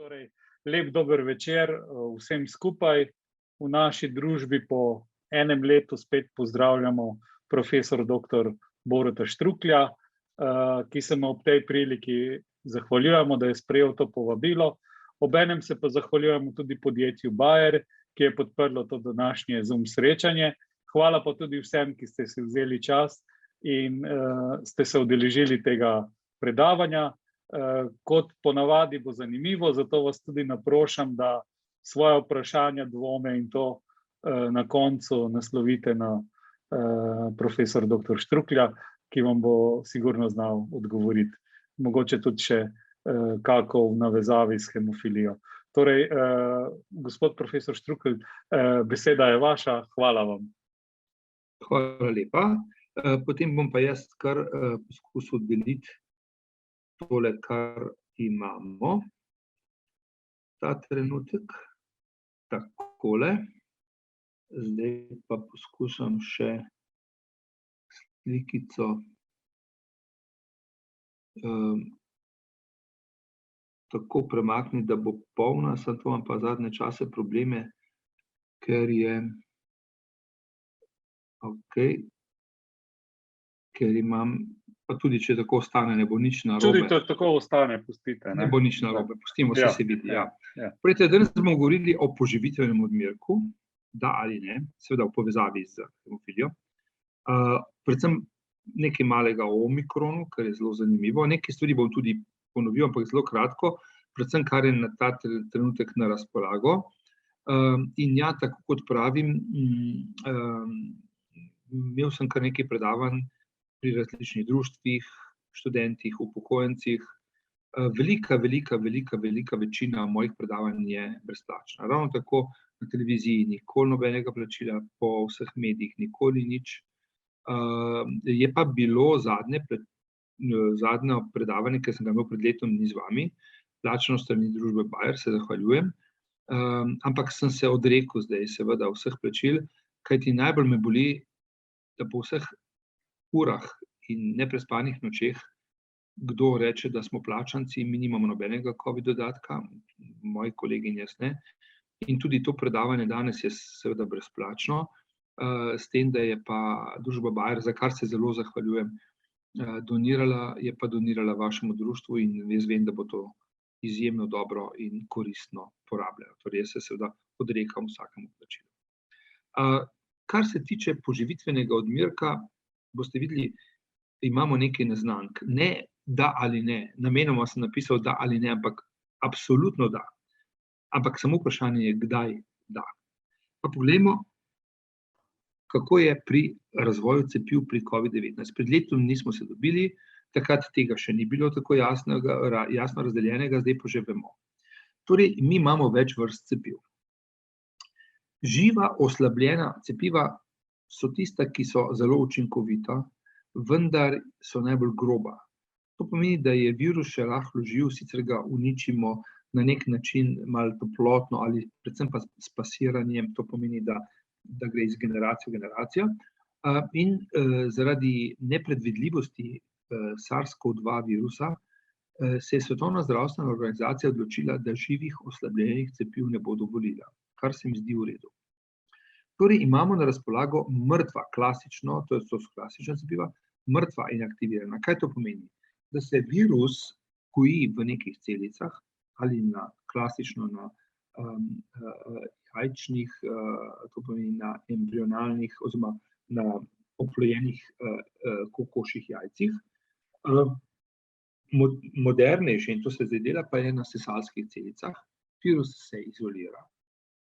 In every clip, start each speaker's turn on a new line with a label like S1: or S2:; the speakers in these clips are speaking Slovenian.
S1: Torej, lep dober večer vsem skupaj. V naši družbi po enem letu spet pozdravljamo profesor dr. Boruta Štruklja, ki se mu ob tej priliki zahvaljujemo, da je sprejel to povabilo. Obenem se pa zahvaljujemo tudi podjetju Bayer, ki je podprlo to današnje Zoom srečanje. Hvala pa tudi vsem, ki ste si vzeli čas in ste se udeležili tega predavanja. Kot ponavadi bo zanimivo, zato vas tudi naprošam, da svoje vprašanja, dvome in to na koncu naslovite na profesor dr. Štruklja, ki vam bo sigurno znal odgovoriti. Mogoče tudi še kako v navezavi s hemofilijo. Torej, gospod profesor Štrukelj, beseda je vaša, hvala vam.
S2: Hvala lepa. Potem bom pa jaz kar poskusil deliti tole, kar imamo. Ta trenutek. Takole. Zdaj pa poskušam še slikico tako premakniti, da bo polna, samo to imam pa zadnje čase probleme, ker je ker imam, pa tudi če tako ostane, ne bo nič narobe.
S1: Tudi to tako ostane, pustite.
S2: Ne bo nič narobe, pustimo se vidi. Prejte, danes bomo govorili o poživitvenem odmerku, da ali ne, seveda v povezavi z hemofilijo. Predvsem nekaj malega o omikronu, kar je zelo zanimivo. Nekaj stvari bom tudi ponovil, ampak zelo kratko, predvsem kar je na ta trenutek na razpolago. In ja, tako kot pravim, imel sem kar nekaj predavanj pri različnih društvih, študentih, upokojencih. Velika večina mojih predavanj je brezplačna. Ravno tako na televiziji nikoli nobenega plačila, po vseh medijih nikoli nič. Je pa bilo zadnje predavanje, ki sem ga imel pred letom dni z vami, plačano strani družbe Bayer, se zahvaljujem, ampak sem se odrekel zdaj seveda vseh plačil, kajti najbolj me boli, da po vseh urah in neprespanih nočeh kdo reče, da smo plačanci, mi nimamo nobenega COVID dodatka, moji kolegi in jaz ne. In tudi to predavanje danes je seveda brezplačno, s tem, da je pa družba Bayer, za kar se zelo zahvaljujem, je pa donirala vašemu društvu in jaz vem, da bo to izjemno dobro in koristno porabljeno. Torej, jaz se seveda odrekam vsakemu plačilu. Kar se tiče poživitvenega odmerka, boste videli, imamo nekaj neznank. Ne da ali ne, namenoma sem napisal da ali ne, ampak absolutno da. Ampak samo vprašanje je, kdaj da. Pa poglejmo, kako je pri razvoju cepiv pri COVID-19. Pred letom nismo se dobili, takrat tega še ni bilo tako jasno razdeljenega, zdaj pa že vemo. Torej, mi imamo več vrst cepiv. Živa, oslabljena cepiva so tista, ki so zelo učinkovita, vendar so najbolj groba. To pomeni, da je virus še rahlo živ, sicer ga uničimo na nek način malo toplotno ali predvsem pa s pasiranjem, to pomeni, da gre iz generacije v generacijo. In zaradi nepredvidljivosti SARS-CoV-2 virusa se je Svetovna zdravstvena organizacija odločila, da živih oslabljenih cepiv ne bo dovolila, kar se mi zdi v redu. Torej imamo na razpolago mrtva, klasično, to so klasična cepiva, mrtva inaktivirana. Kaj to pomeni? Da se virus goji v nekih celicah ali klasično na jajčnih, to pomeni na embrionalnih oziroma na oplojenih kokošjih jajcih. Modernejše, in to se zdaj dela, pa je na sesalskih celicah. Virus se izolira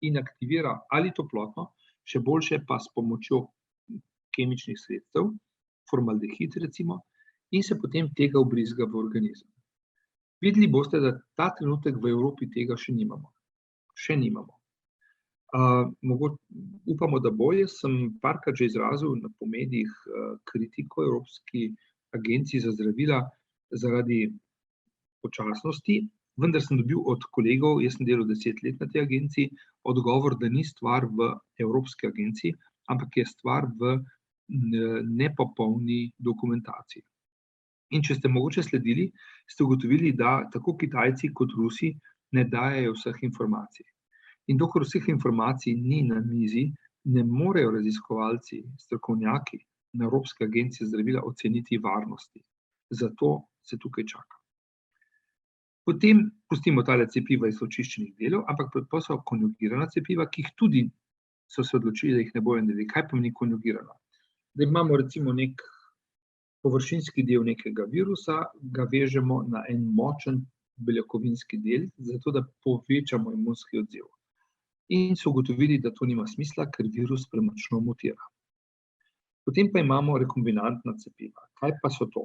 S2: in aktivira ali toplotno, še boljše pa s pomočjo kemičnih sredstev, formaldehid recimo, in se potem tega vbrizga v organizem. Videli boste, da ta trenutek v Evropi tega še nimamo. Še nimamo. Upamo, da bo. Jaz sem parkrat že izrazil po medijih kritiko Evropski agenciji za zdravila zaradi počasnosti, vendar sem dobil od kolegov, jaz sem delal 10 let na tej agenciji, odgovor, da ni stvar v Evropski agenciji, ampak je stvar v nepopolni dokumentaciji. In če ste mogoče sledili, ste ugotovili, da tako Kitajci kot Rusi ne dajejo vseh informacij. In dokler vseh informacij ni na mizi, ne morejo raziskovalci, strokovnjaki na Evropske agencije zdravila oceniti varnosti. Zato se tukaj čaka. Potem pustimo tale cepiva iz očiščenih delov, ampak to so konjugirana cepiva, ki jih tudi so se odločili, da jih ne bojo naredili. Kaj pomeni konjugirana? Da imamo recimo nek površinski del nekega virusa, ga vežemo na en močen beljakovinski del, zato da povečamo imunski odziv. In so ugotovili, da to nima smisla, ker virus premočno mutira. Potem pa imamo rekombinantna cepiva. Kaj pa so to?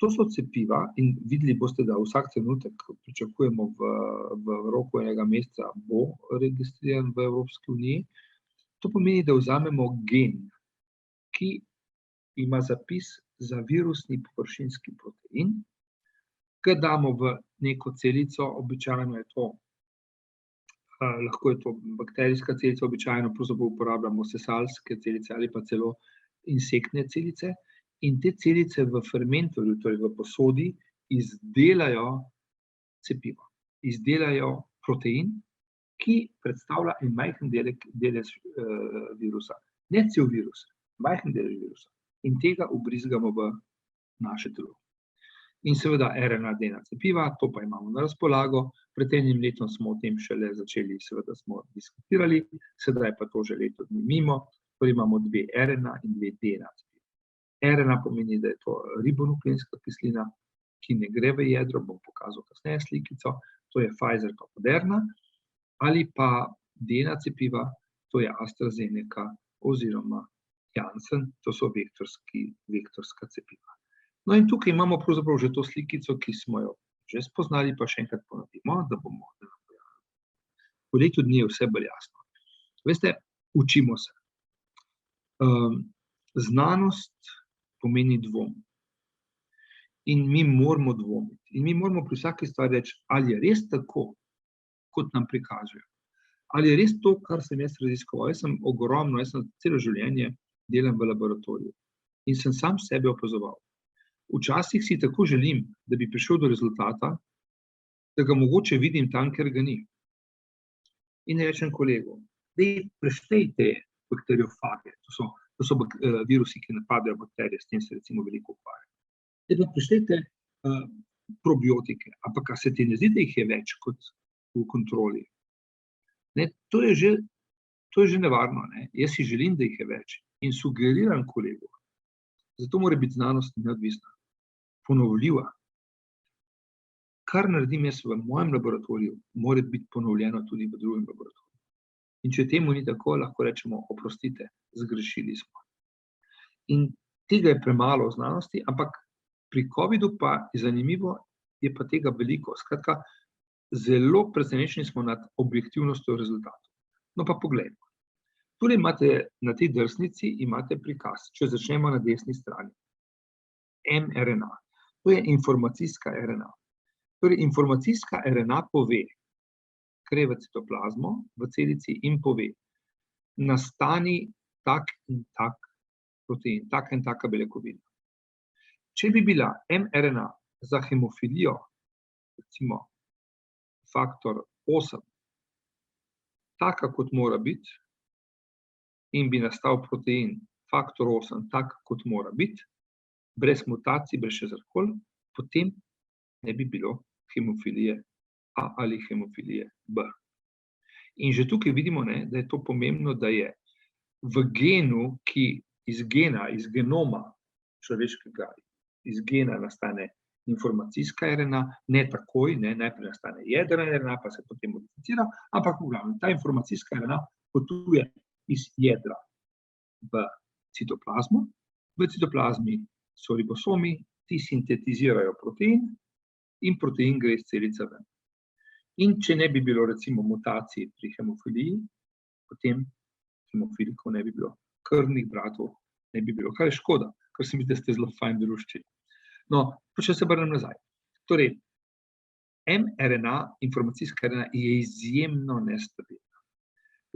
S2: To so cepiva in videli boste, da vsak trenutek pričakujemo v roku enega meseca bo registriran v Evropski uniji. To pomeni, da vzamemo gen, ki ima zapis za virusni površinski protein, ga damo v neko celico, običajno je to, lahko je to bakterijska celica, običajno pravzaprav uporabljamo sesalske celice ali pa celo insektne celice, in te celice v fermentorju, torej v posodi, izdelajo cepivo, izdelajo protein, ki predstavlja en majhen delež virusa. Ne cel virus, majhen delež virusa. In tega vbrizgamo v naše telo. In seveda RNA-DNA cepiva, to pa imamo na razpolago. Pred enim letom smo o tem šele začeli, seveda smo diskutirali, sedaj pa to že leto dni mimo, torej imamo 2 RNA in 2 DNA cepiva. RNA pomeni, da je to ribonukleinska kislina, ki ne gre v jedro, bom pokazal kasneje slikico, to je Pfizer pa Moderna, ali pa DNA cepiva, to je AstraZeneca oziroma Janssen, to so vektorska cepiva. No in tukaj imamo pravzaprav že to slikico, ki smo jo že spoznali, pa še enkrat ponovimo, da bomo v letu dni je vse bolj jasno. Veste, učimo se. Znanost pomeni dvom. In mi moramo dvomiti. In mi moramo pri vsaki stvari reči, ali je res tako, kot nam prikažejo. Ali je res to, kar sem jaz raziskoval. Jaz sem celo življenje delam v laboratoriju in sem sam sebe opazoval. Včasih si tako želim, da bi prišel do rezultata, da ga mogoče vidim tam, ker ga ni. In rečem kolegu, daj preštej te bakteriofage, to so virusi, ki napadajo bakterije, s tem se recimo veliko ukvarjajo. Daj pa preštejte probiotike, ampak a se ti ne zdi, da jih je več kot v kontroli? Ne, to je že nevarno, ne? Jaz si želim, da jih je več in sugeriram kolegu. Zato mora biti znanost neodvisna, ponovljiva. Kar naredim jaz v mojem laboratoriju, mora biti ponovljeno tudi v drugem laboratoriju. In če temu ni tako, lahko rečemo, oprostite, zgrešili smo. In tega je premalo v znanosti, ampak pri covidu pa je zanimivo, je pa tega veliko. Skratka, zelo presenečeni smo nad objektivnostjo rezultatov. No pa poglejmo. Tule imate na tej drsnici imate prikaz, če začnemo na desni strani. mRNA. To je informacijska RNA. Torej, informacijska RNA pove, gre v citoplazmo, v celici in pove, nastani tak in tak protein, taka in taka beljakovina. Če bi bila mRNA za hemofilijo, recimo faktor 8, taka kot mora biti, in bi nastal protein faktor 8, tak kot mora biti, brez mutacij, brez česarkoli, potem ne bi bilo hemofilije A ali hemofilije B. In že tukaj vidimo, ne, da je to pomembno, da je v genu, ki iz genoma človeškega, iz gena nastane informacijska RNA, ne takoj, ne, najprej nastane jedrna RNA, pa se potem modificira, ampak v glavnem, ta informacijska RNA potuje iz jedra v citoplazmo. V citoplazmi so ribosomi, ti sintetizirajo protein in protein gre iz celice ven. In če ne bi bilo recimo mutacij pri hemofiliji, potem hemofilikov ne bi bilo, krvnih bratov ne bi bilo, kar je škoda, ker se mi zdi, da ste zelo fajn druščini. No, pa če se vrnem nazaj. Torej, mRNA, informacijska RNA, je izjemno nestabilna.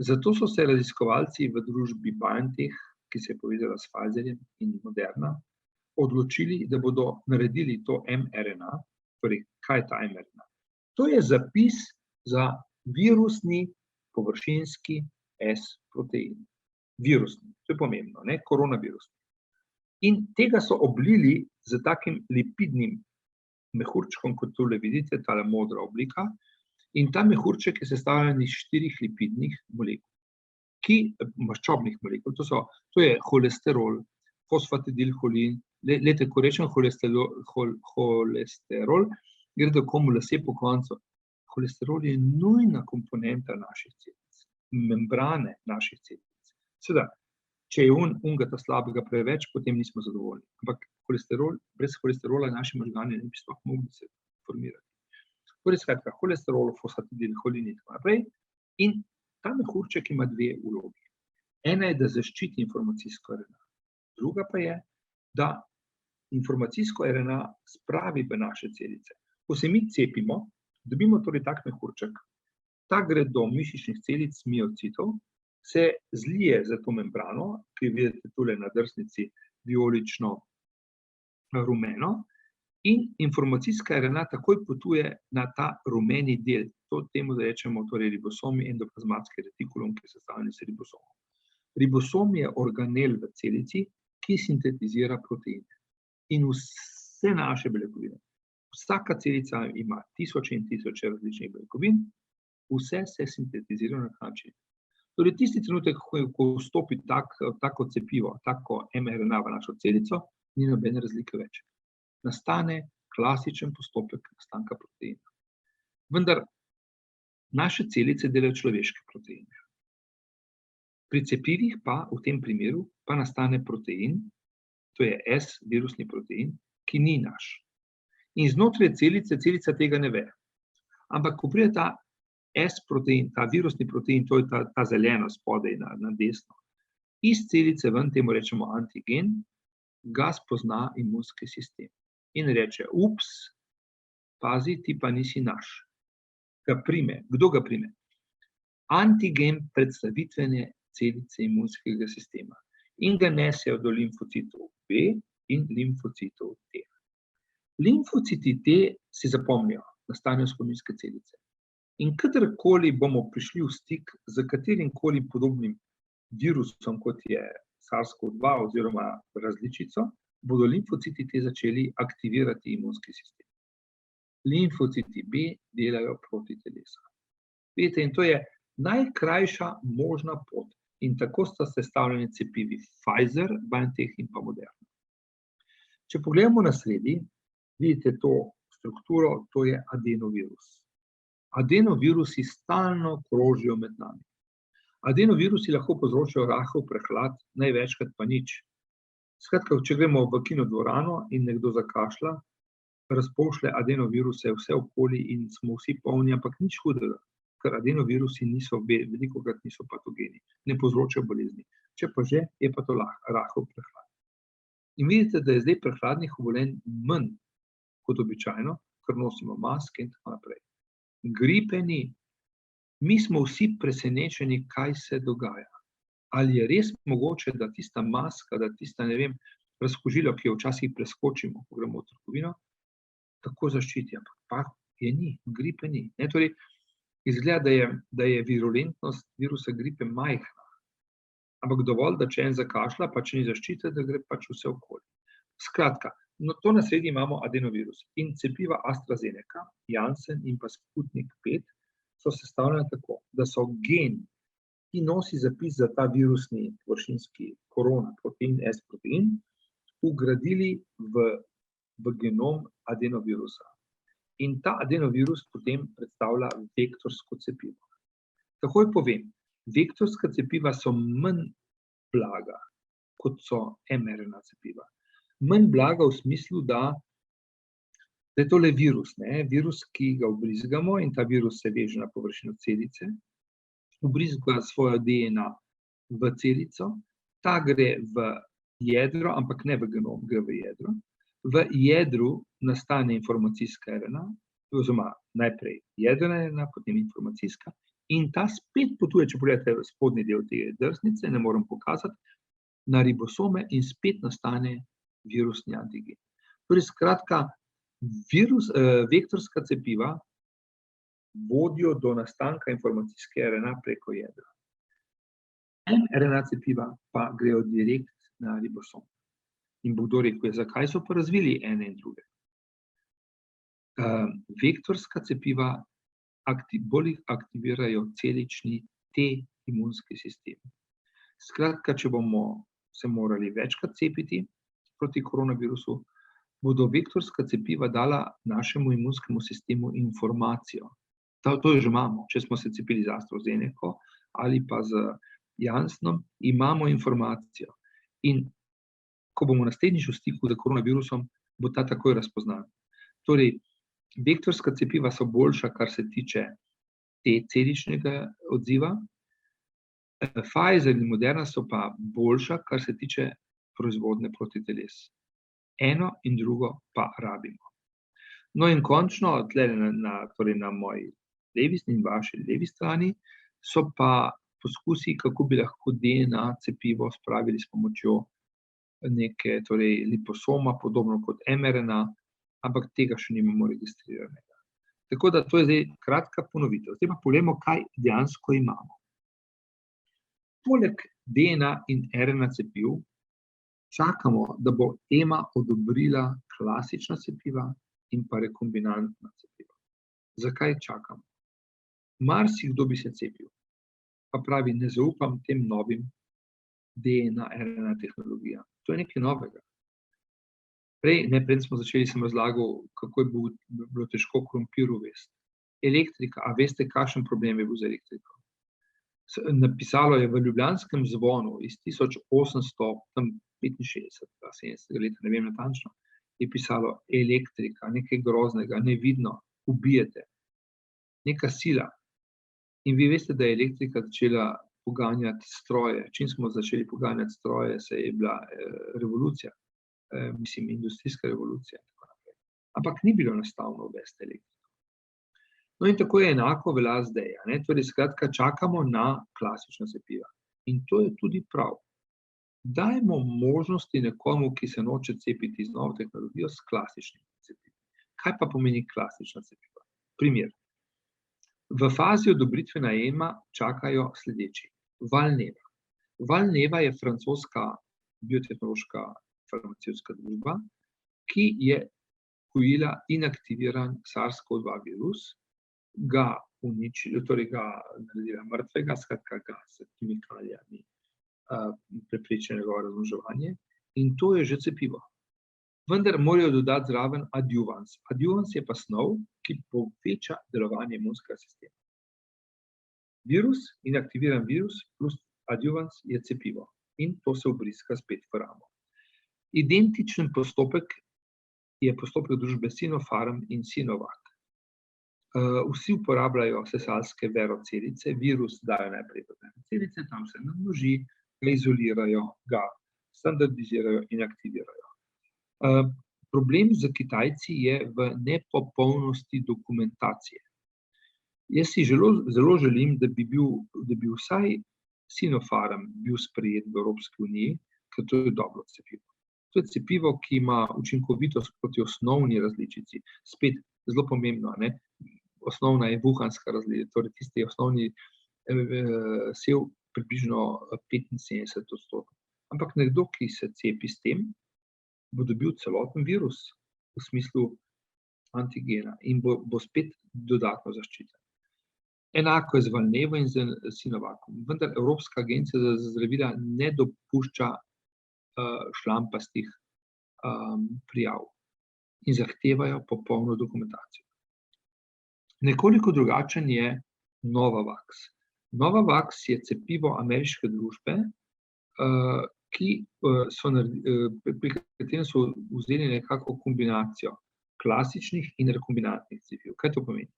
S2: Zato so se raziskovalci v družbi BioNTech, ki se je povezala s Pfizerjem in Moderna, odločili, da bodo naredili to mRNA. Torej, kaj je ta mRNA? To je zapis za virusni površinski S-protein. Virusni, to je pomembno, ne? Koronavirusni. In tega so oblili z takim lipidnim mehurčkom, kot tule vidite, tale modra oblika. In ta mehurček je sestavljen iz 4 lipidnih molekul, maščobnih molekul. To je holesterol, fosfatidilholin. Glejte, ko rečem holesterol, gre da komu lase po koncu. Holesterol je nujna komponenta naših celic, membrane naših celic. Seveda, če je unga ta slabega preveč, potem nismo zadovoljni. Ampak brez holesterola naši možgani ne bi sploh mogli se formirati. Torej, skratka, holesterol, fosfatidilholin in tako naprej. In ta mehurček ima 2 vlogi. Ena je, da zaščiti informacijsko RNA. Druga pa je, da informacijsko RNA spravi v naše celice. Ko se mi cepimo, dobimo torej tak mehurček, ta gre do mišičnih celic miocitov, se zlije za to membrano, ki vidite tule na drsnici vijolično rumeno, in informacijska RNA takoj potuje na ta rumeni del. Temu da rečemo torej ribosomi, endoplazmatski retikulum, ki je sestavljen iz ribosomov. Ribosom je organel v celici, ki sintetizira proteine. In vse naše beljakovine. Vsaka celica ima tisoče in tisoče različnih beljakovin, vse se sintetizira na ta način. Torej, tisti trenutek, ko vstopi tako cepivo, tako mRNA v našo celico, ni nobene razlike več. Nastane klasičen postopek nastanka proteina. Vendar naše celice delajo človeške proteine. Pri cepivih pa v tem primeru pa nastane protein, to je S-virusni protein, ki ni naš. In znotraj celica tega ne ve. Ampak ko pride ta S-protein, ta virusni protein, to je ta zeleno spodaj na desno, iz celice ven, temu rečemo antigen, ga spozna imunski sistem. In reče, ups, pazi, ti pa nisi naš. Ga prime. Kdo ga prime? Antigen predstavitvene celice imunskega sistema. In ga nesejo do limfocitov B in limfocitov T. Limfociti T si zapomnijo, nastanejo spominske celice. In kadarkoli bomo prišli v stik z katerimkoli podobnim virusom, kot je SARS-CoV-2 oziroma različico, bodo limfociti T začeli aktivirati imunski sistem. Limfociti B delajo proti telesu. Vidite, in to je najkrajša možna pot. In tako sta sestavljeni cepivi Pfizer, BioNTech in pa Moderna. Če pogledamo na sredi, vidite to strukturo, to je adenovirus. Adenovirusi stalno krožijo med nami. Adenovirusi lahko povzročijo rahel prehlad, največkrat pa nič. Skratka, če gremo v kinodvorano in nekdo zakašlja, razpošlje adenoviruse vse okoli in smo vsi polni, ampak nič hudega, ker adenovirusi velikokrat niso patogeni, ne povzročajo bolezni. Če pa že, je pa to rahel prehlad. In vidite, da je zdaj prehladnih obolenj manj kot običajno, ker nosimo maske in tako naprej. Gripe ni. Mi smo vsi presenečeni, kaj se dogaja. Ali je res mogoče, da tista maska, da tista, ne vem, razkužilo, ki jo včasih preskočimo, ko gremo v trgovino, tako zaščiti, ampak pa je ni, gripe ni. Torej, izgleda, da je virulentnost virusa gripe majhna, ampak dovolj, da če en zakašlja, pa če ni zaščite, da gre pač vse okoli. Skratka, to na sredi imamo adenovirus in cepiva AstraZeneca, Janssen in pa Sputnik 5 so sestavljene tako, da so gen, ki nosi zapis za ta virusni površinski korona protein, S-protein, vgradili v genom adenovirusa. In ta adenovirus potem predstavlja vektorsko cepivo. Takoj povem, vektorska cepiva so manj blaga, kot so mRNA cepiva. Manj blaga v smislu, da je tole virus, virus, ki ga vbrizgamo in ta virus se veže na površino celice, vbrizga svojo DNA v celico, ta gre v jedro, ampak ne v genom, gre v jedro. V jedru nastane informacijska RNA, oziroma najprej jedrna RNA, potem informacijska, in ta spet potuje, če pogledate spodnji del te drsnice, ne moram pokazati, na ribosome in spet nastane virusni antigen. Torej, skratka, vektorska cepiva vodijo do nastanka informacijske RNA preko jedra. mRNA cepiva pa grejo direkt na ribosom. In bo kdo rekel, zakaj so pa razvili ene in druge? Vektorska cepiva bolj aktivirajo celični T-imunski sistem. Skratka, če bomo se morali večkrat cepiti proti koronavirusu, bodo vektorska cepiva dala našemu imunskemu sistemu informacijo. To že imamo, če smo se cepili z AstraZeneco ali pa z Janssenom, imamo informacijo. In ko bomo naslednjič v stiku z koronavirusom, bo ta takoj razpoznan. Torej, vektorska cepiva so boljša, kar se tiče T-celičnega odziva, Pfizer in Moderna so pa boljša, kar se tiče proizvodnje protiteles. Eno in drugo pa rabimo. No in končno, torej na moji levi in vaši levi strani, so pa poskusi, kako bi lahko DNA cepivo spravili s pomočjo neke liposoma, podobno kot mRNA, ampak tega še nimamo registriranega. Tako da to je zdaj kratka ponovitev. Zdaj pa poglejmo, kaj dejansko imamo. Poleg DNA in RNA cepiv čakamo, da bo EMA odobrila klasična cepiva in pa rekombinantna cepiva. Zakaj čakamo? Marsikdo bi se cepil, pa pravi, ne zaupam tem novim DNA, RNA tehnologijam. To je nekaj novega. Preden smo začeli, sem razlagal, kako je bilo težko krompir uvesti. Elektrika, a veste, kakšen problem je bil z elektriko? Napisalo je v Ljubljanskem zvonu iz 1865, 70 leta, ne vem natančno, je pisalo elektrika, nekaj groznega, nevidno, ubijete. Neka sila. In vi veste, da je elektrika začela poganjati stroje. Čim smo začeli poganjati stroje, se je bila revolucija. Industrijska revolucija. Ampak ni bilo enostavno uvesti elektriko. No in tako je enako velja zdaj. Torej, skratka, čakamo na klasična cepiva. In to je tudi prav. Dajmo možnosti nekomu, ki se noče cepiti z novo tehnologijo, s klasičnim cepivom. Kaj pa pomeni klasična cepiva? Primer. V fazi odobritve na EMA čakajo sledeči. Valneva. Valneva je francoska biotehnološka farmacevtska družba, ki je gojila inaktiviran SARS-CoV-2 virus, ga uničila, torej ga naredila mrtvega, skratka ga s kemikalijami preprečila njegovo razmnoževanje, in to je že cepivo. Vendar morajo dodati zraven adjuvans. Adjuvans je pa snov, ki poveča delovanje imunskega sistema. Virus, inaktiviran virus plus adjuvans je cepivo in to se vbriska spet v ramo. Identičen postopek je postopek družbe Sinopharm in Sinovac. Vsi uporabljajo sesalske verocelice, virus dajo najprej v verocelice, tam se namnoži, ga izolirajo, ga standardizirajo in aktivirajo. Problem z Kitajci je v nepopolnosti dokumentacije. Jaz si zelo želim, da bi bil vsaj Sinopharm bil sprejet v Evropski uniji, ker to je dobro cepivo. To je cepivo, ki ima učinkovitost proti osnovni različici. Spet zelo pomembno, osnovna je wuhanska različica, torej tisti osnovni sev približno 75%. Ampak nekdo, ki se cepi s tem, bo dobil celoten virus v smislu antigena in bo spet dodatno zaščiten. Enako je z Valnevo in z Sinovacom, vendar Evropska agencija za zdravila ne dopušča šlampastih prijav in zahtevajo popolno dokumentacijo. Nekoliko drugačen je Novavax. Novavax je cepivo ameriške družbe, pri katerem so vzeli nekako kombinacijo klasičnih in rekombinantnih cepiv. Kaj to pomeni?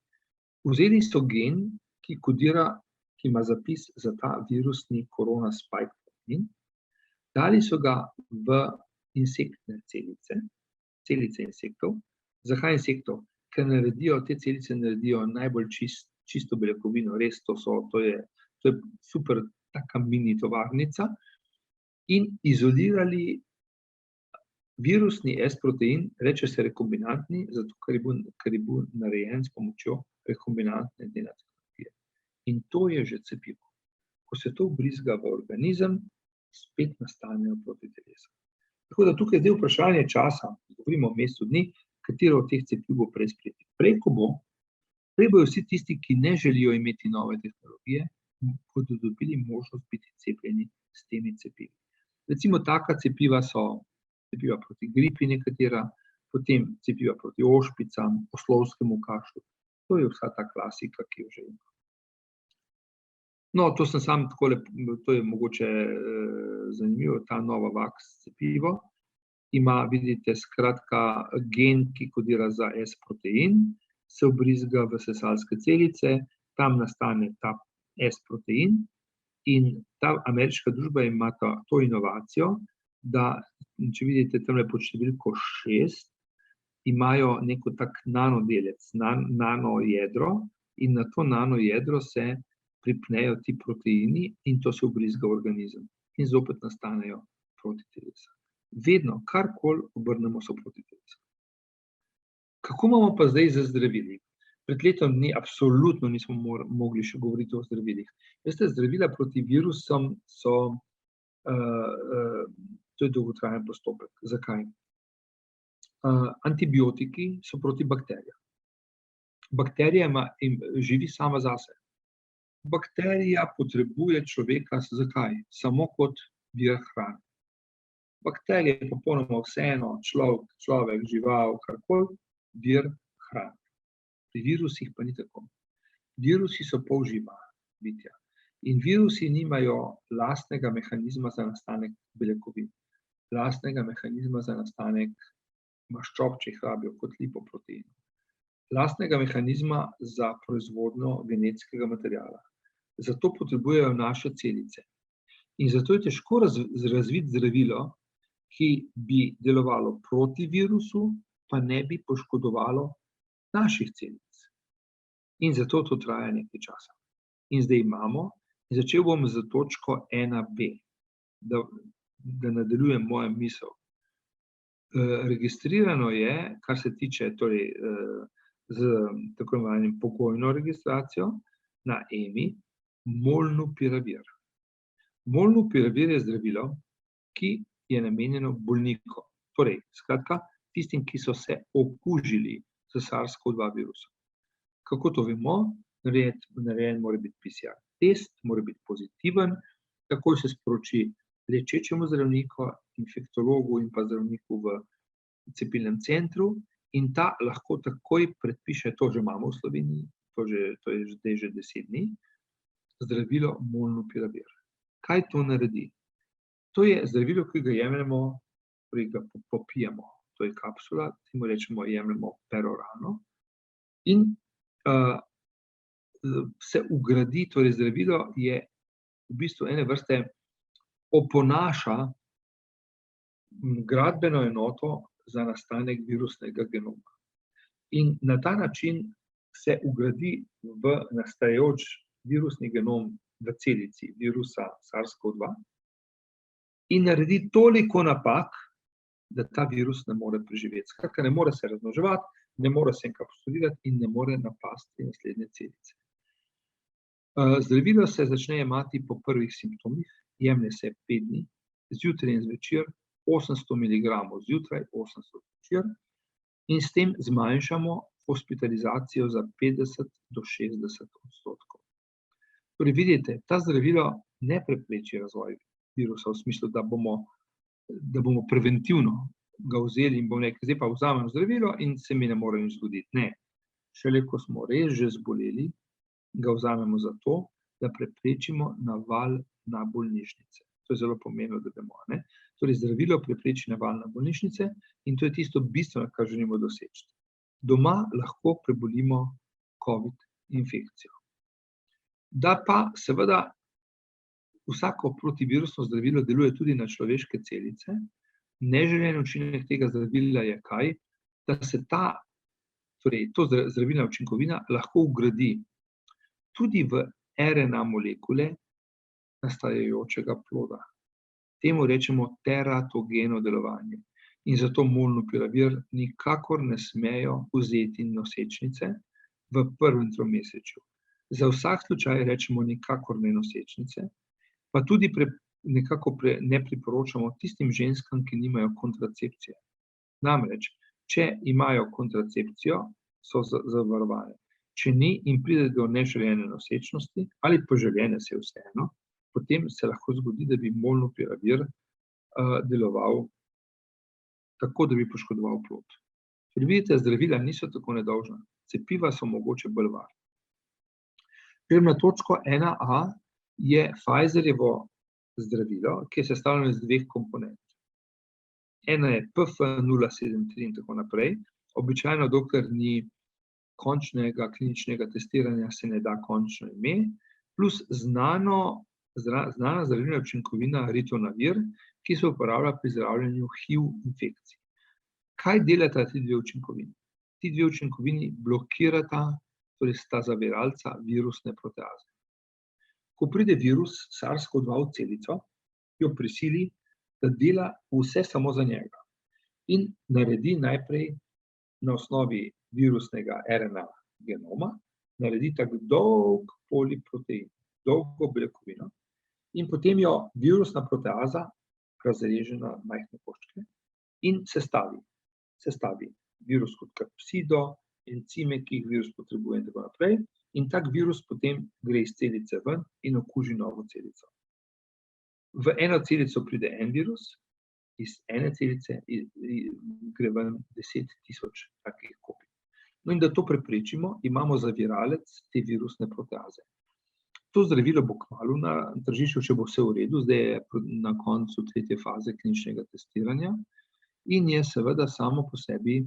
S2: Vzeli so gen, ki kodira, ki ima zapis za ta virusni korona spike protein, dali so ga v insektne celice insektov. Zakaj insektov? Ker te celice naredijo najbolj čisto beljakovino, res to je super taka mini tovarnica, in izolirali Virusni S-protein, reče se rekombinantni, zato ker je bil narejen s pomočjo rekombinantne DNA tehnologije. In to je že cepivo. Ko se to vbrizga v organizem, spet nastanejo protitelesa. Tako da tukaj je zdaj vprašanje časa, govorimo o mesecu dni, katero od teh cepiv bo prej sprejeti. Prej bodo vsi tisti, ki ne želijo imeti nove tehnologije, bodo dobili možnost biti cepljeni s temi cepivi. Recimo taka cepiva so cepiva proti gripi nekatera, potem cepiva proti ošpicam, oslovskemu kašlju. To je vsa ta klasika, ki jo že ima. No, to sem sam takole, to je mogoče zanimivo, ta Novavax cepivo. Ima, vidite, skratka, gen, ki kodira za S-protein, se vbrizga v sesalske celice, tam nastane ta S-protein in ta ameriška družba ima to inovacijo, da, če vidite tamle pod številko 6, imajo neko tak nanodelec, nanojedro in na to nanojedro se pripnejo ti proteini in to se vbrizga v organizem. In zopet nastanejo protitelesa. Vedno, karkoli obrnemo, so protitelesa. Kako imamo pa zdaj z zdravili? Pred letom dni absolutno nismo mogli še govoriti o zdravilih. Veste, zdravila proti virusom so, to je dolgotrajen postopek. Zakaj? Antibiotiki so proti bakterijam. Bakterija živi sama zase. Bakterija potrebuje človeka, zakaj? Samo kot vir hrane. Bakterije je popolnoma vseeno, človek, žival, karkoli, vir hrane. Pri virusih pa ni tako. Virusi so polživa bitja. In virusi nimajo lastnega mehanizma za nastanek beljakovin, lastnega mehanizma za nastanek maščob, če jih rabijo kot lipoproteinov, lastnega mehanizma za proizvodnjo genetskega materiala. Zato potrebujejo naše celice. In zato je težko razviti zdravilo, ki bi delovalo proti virusu, pa ne bi poškodovalo naših celic. In zato to traja nekaj časa. In zdaj imamo, in začel bom z točko 1b, da nadaljujem mojo misel. Registrirano je, kar se tiče torej, z tako imenovanim pogojno registracijo na EMI, molnupiravir. Molnupiravir je zdravilo, ki je namenjeno bolnikom. Torej, skratka, tistim, ki so se okužili s SARS-CoV-2 virusom. Kako to vemo? Narejen mora biti PCR test, mora biti pozitiven, takoj se sporoči lečečemu zdravniku, infektologu in pa zdravniku v cepilnem centru in ta lahko takoj predpiše, to že imamo v Sloveniji, to je zdaj že 10 dni, zdravilo molnupiravir. Kaj to naredi? To je zdravilo, ki ga jemljemo, ki ga popijemo. To je kapsula, temu rečemo, jemljemo peroralno. In se ugradi, torej zdravilo je v bistvu ene vrste oponaša gradbeno enoto za nastanek virusnega genoma. In na ta način se ugradi v nastajajoč virusni genom v celici virusa SARS-CoV-2 in naredi toliko napak, da ta virus ne more preživeti. Skratka, ne more se razmnoževati, ne more se enkapsulirati in ne more napasti naslednje celice. Zdravilo se začne jemati po prvih simptomih, jemlje se 5 dni, zjutraj in zvečer, 800 mg zjutraj, 800 zvečer in s tem zmanjšamo hospitalizacijo za 50 do 60%. Torej, vidite, ta zdravilo ne prepreči razvoj virusa v smislu, da bomo preventivno ga vzeli in bomo rekli, zdaj pa vzamem zdravilo in se mi ne more nič zgoditi. Ne, šele ko smo res že zboleli, ga vzamemo zato, da preprečimo naval na bolnišnice. To je zelo pomembno, da vemo. Torej, zdravilo prepreči naval na bolnišnice in to je tisto bistveno, kar želimo doseči. Doma lahko prebolimo COVID infekcijo. Da pa seveda vsako protivirusno zdravilo deluje tudi na človeške celice, neželen učinek tega zdravila je kaj? Da se to zdravilna učinkovina lahko vgradi tudi v RNA molekule nastajajočega ploda. Temu rečemo teratogeno delovanje. in zato molnupiravir nikakor ne smejo vzeti nosečnice v prvem tromesečju. Za vsak slučaj rečemo nikakor ne nosečnice, pa tudi nekako ne priporočamo tistim ženskam, ki nimajo kontracepcije. Namreč, če imajo kontracepcijo, so zavarovane. Če ni in pride do neželene nosečnosti ali poželjene, se vseeno, potem se lahko zgodi, da bi molnupiravir deloval tako, da bi poškodoval plod. Ker vidite, zdravila niso tako nedolžna, cepiva so mogoče bolj varna. Grem na točko 1a, je Pfizerjevo zdravilo, ki je sestavljeno iz 2 komponent. Ena je PF073 in tako naprej. Običajno, dokler ni končnega kliničnega testiranja, se ne da končno ime, plus znana zdravilna učinkovina ritonavir, ki se uporablja pri zdravljenju HIV infekcij. Kaj delata ti 2 učinkovini? Ti 2 učinkovini blokirata, torej sta zaviralca virusne proteaze. Ko pride virus SARS-CoV-2 v celico, jo prisili, da dela vse samo za njega in naredi najprej na osnovi virusnega RNA genoma, naredi tak dolg poliprotein, dolgo beljakovino, in potem jo virusna proteaza razreže na majhne koščke in sestavi virus kot kapsido, encime, ki jih virus potrebuje in tako naprej, in tak virus potem gre iz celice ven in okuži novo celico. V eno celico pride en virus, iz ene celice gre ven 10.000 takih kopij. No, in da to preprečimo, imamo zaviralec te virusne proteaze. To zdravilo bo kmalu na tržišču, če bo vse v redu, zdaj je na koncu 3. faze kliničnega testiranja in je seveda samo po sebi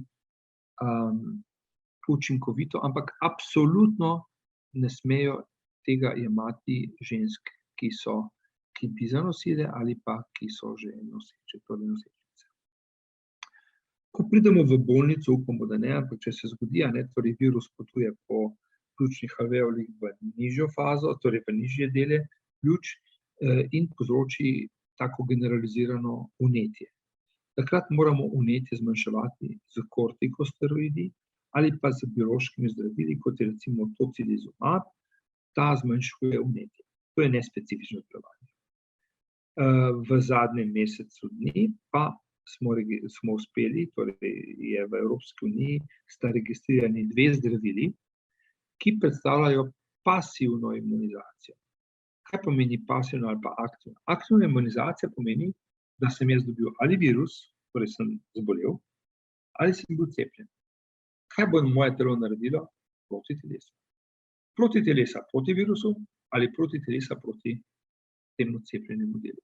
S2: učinkovito, ampak absolutno ne smejo tega jemati žensk, ki bi zanosile ali pa ki so že noseče, torej nosečnice. Ko pridemo v bolnico, upamo, da ne, ampak če se zgodi, torej virus potuje po pljučnih alveolih v nižjo fazo, torej v nižje dele pljuč in povzroči tako generalizirano vnetje. Takrat moramo vnetje zmanjševati z kortikosteroidi ali pa z biološkimi zdravili, kot je recimo tocilizumab, ta zmanjšuje vnetje. To je nespecifično zdravljenje. V zadnjem mesecu dni pa smo uspeli, torej je v Evropski uniji sta registrirani 2 zdravili, ki predstavljajo pasivno imunizacijo. Kaj pomeni pasivno ali pa aktivno? Aktivna imunizacija pomeni, da sem jaz dobil ali virus, torej sem zbolel, ali sem bil cepljen. Kaj bo moje telo naredilo? Proti telesu. Proti telesa proti virusu ali proti telesa proti temu cepljenemu delu.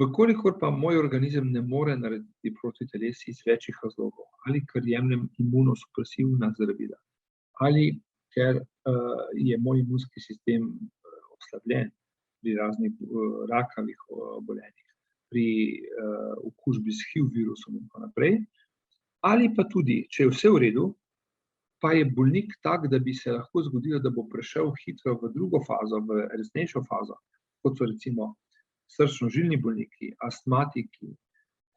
S2: Vkolikor pa moj organizem ne more narediti proti telesi iz več razlogov, ali ker jemljem imunosupresivna zdravila, ali ker je moj imunski sistem oslabljen pri raznih rakavih obolenjih, pri okužbi s HIV virusom in tako naprej, ali pa tudi, če je vse v redu, pa je bolnik tak, da bi se lahko zgodilo, da bo prešel hitro v drugo fazo, v resnejšo fazo, kot so recimo srčno-žilni bolniki, astmatiki,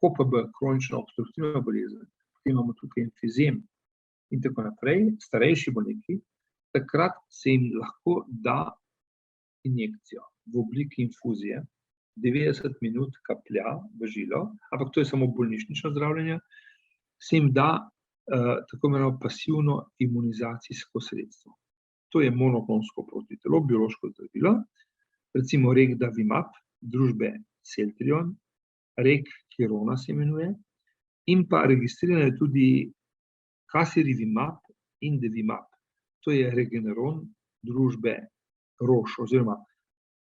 S2: KOPB, kronična obstruktivna bolezen, potem imamo tukaj emfizem in tako naprej, starejši bolniki, takrat se jim lahko da injekcijo v obliki infuzije, 90 minut kaplja v žilo, ampak to je samo bolnišnično zdravljenje, se jim da tako imenovano pasivno imunizacijsko sredstvo. To je monoklonsko protitelo, biološko zdravilo, recimo Regdavimab, družbe Celltrion, Regkirona se imenuje, in pa registrirano je tudi Casirivimab in Devimab. To je Regeneron družbe Roche, oziroma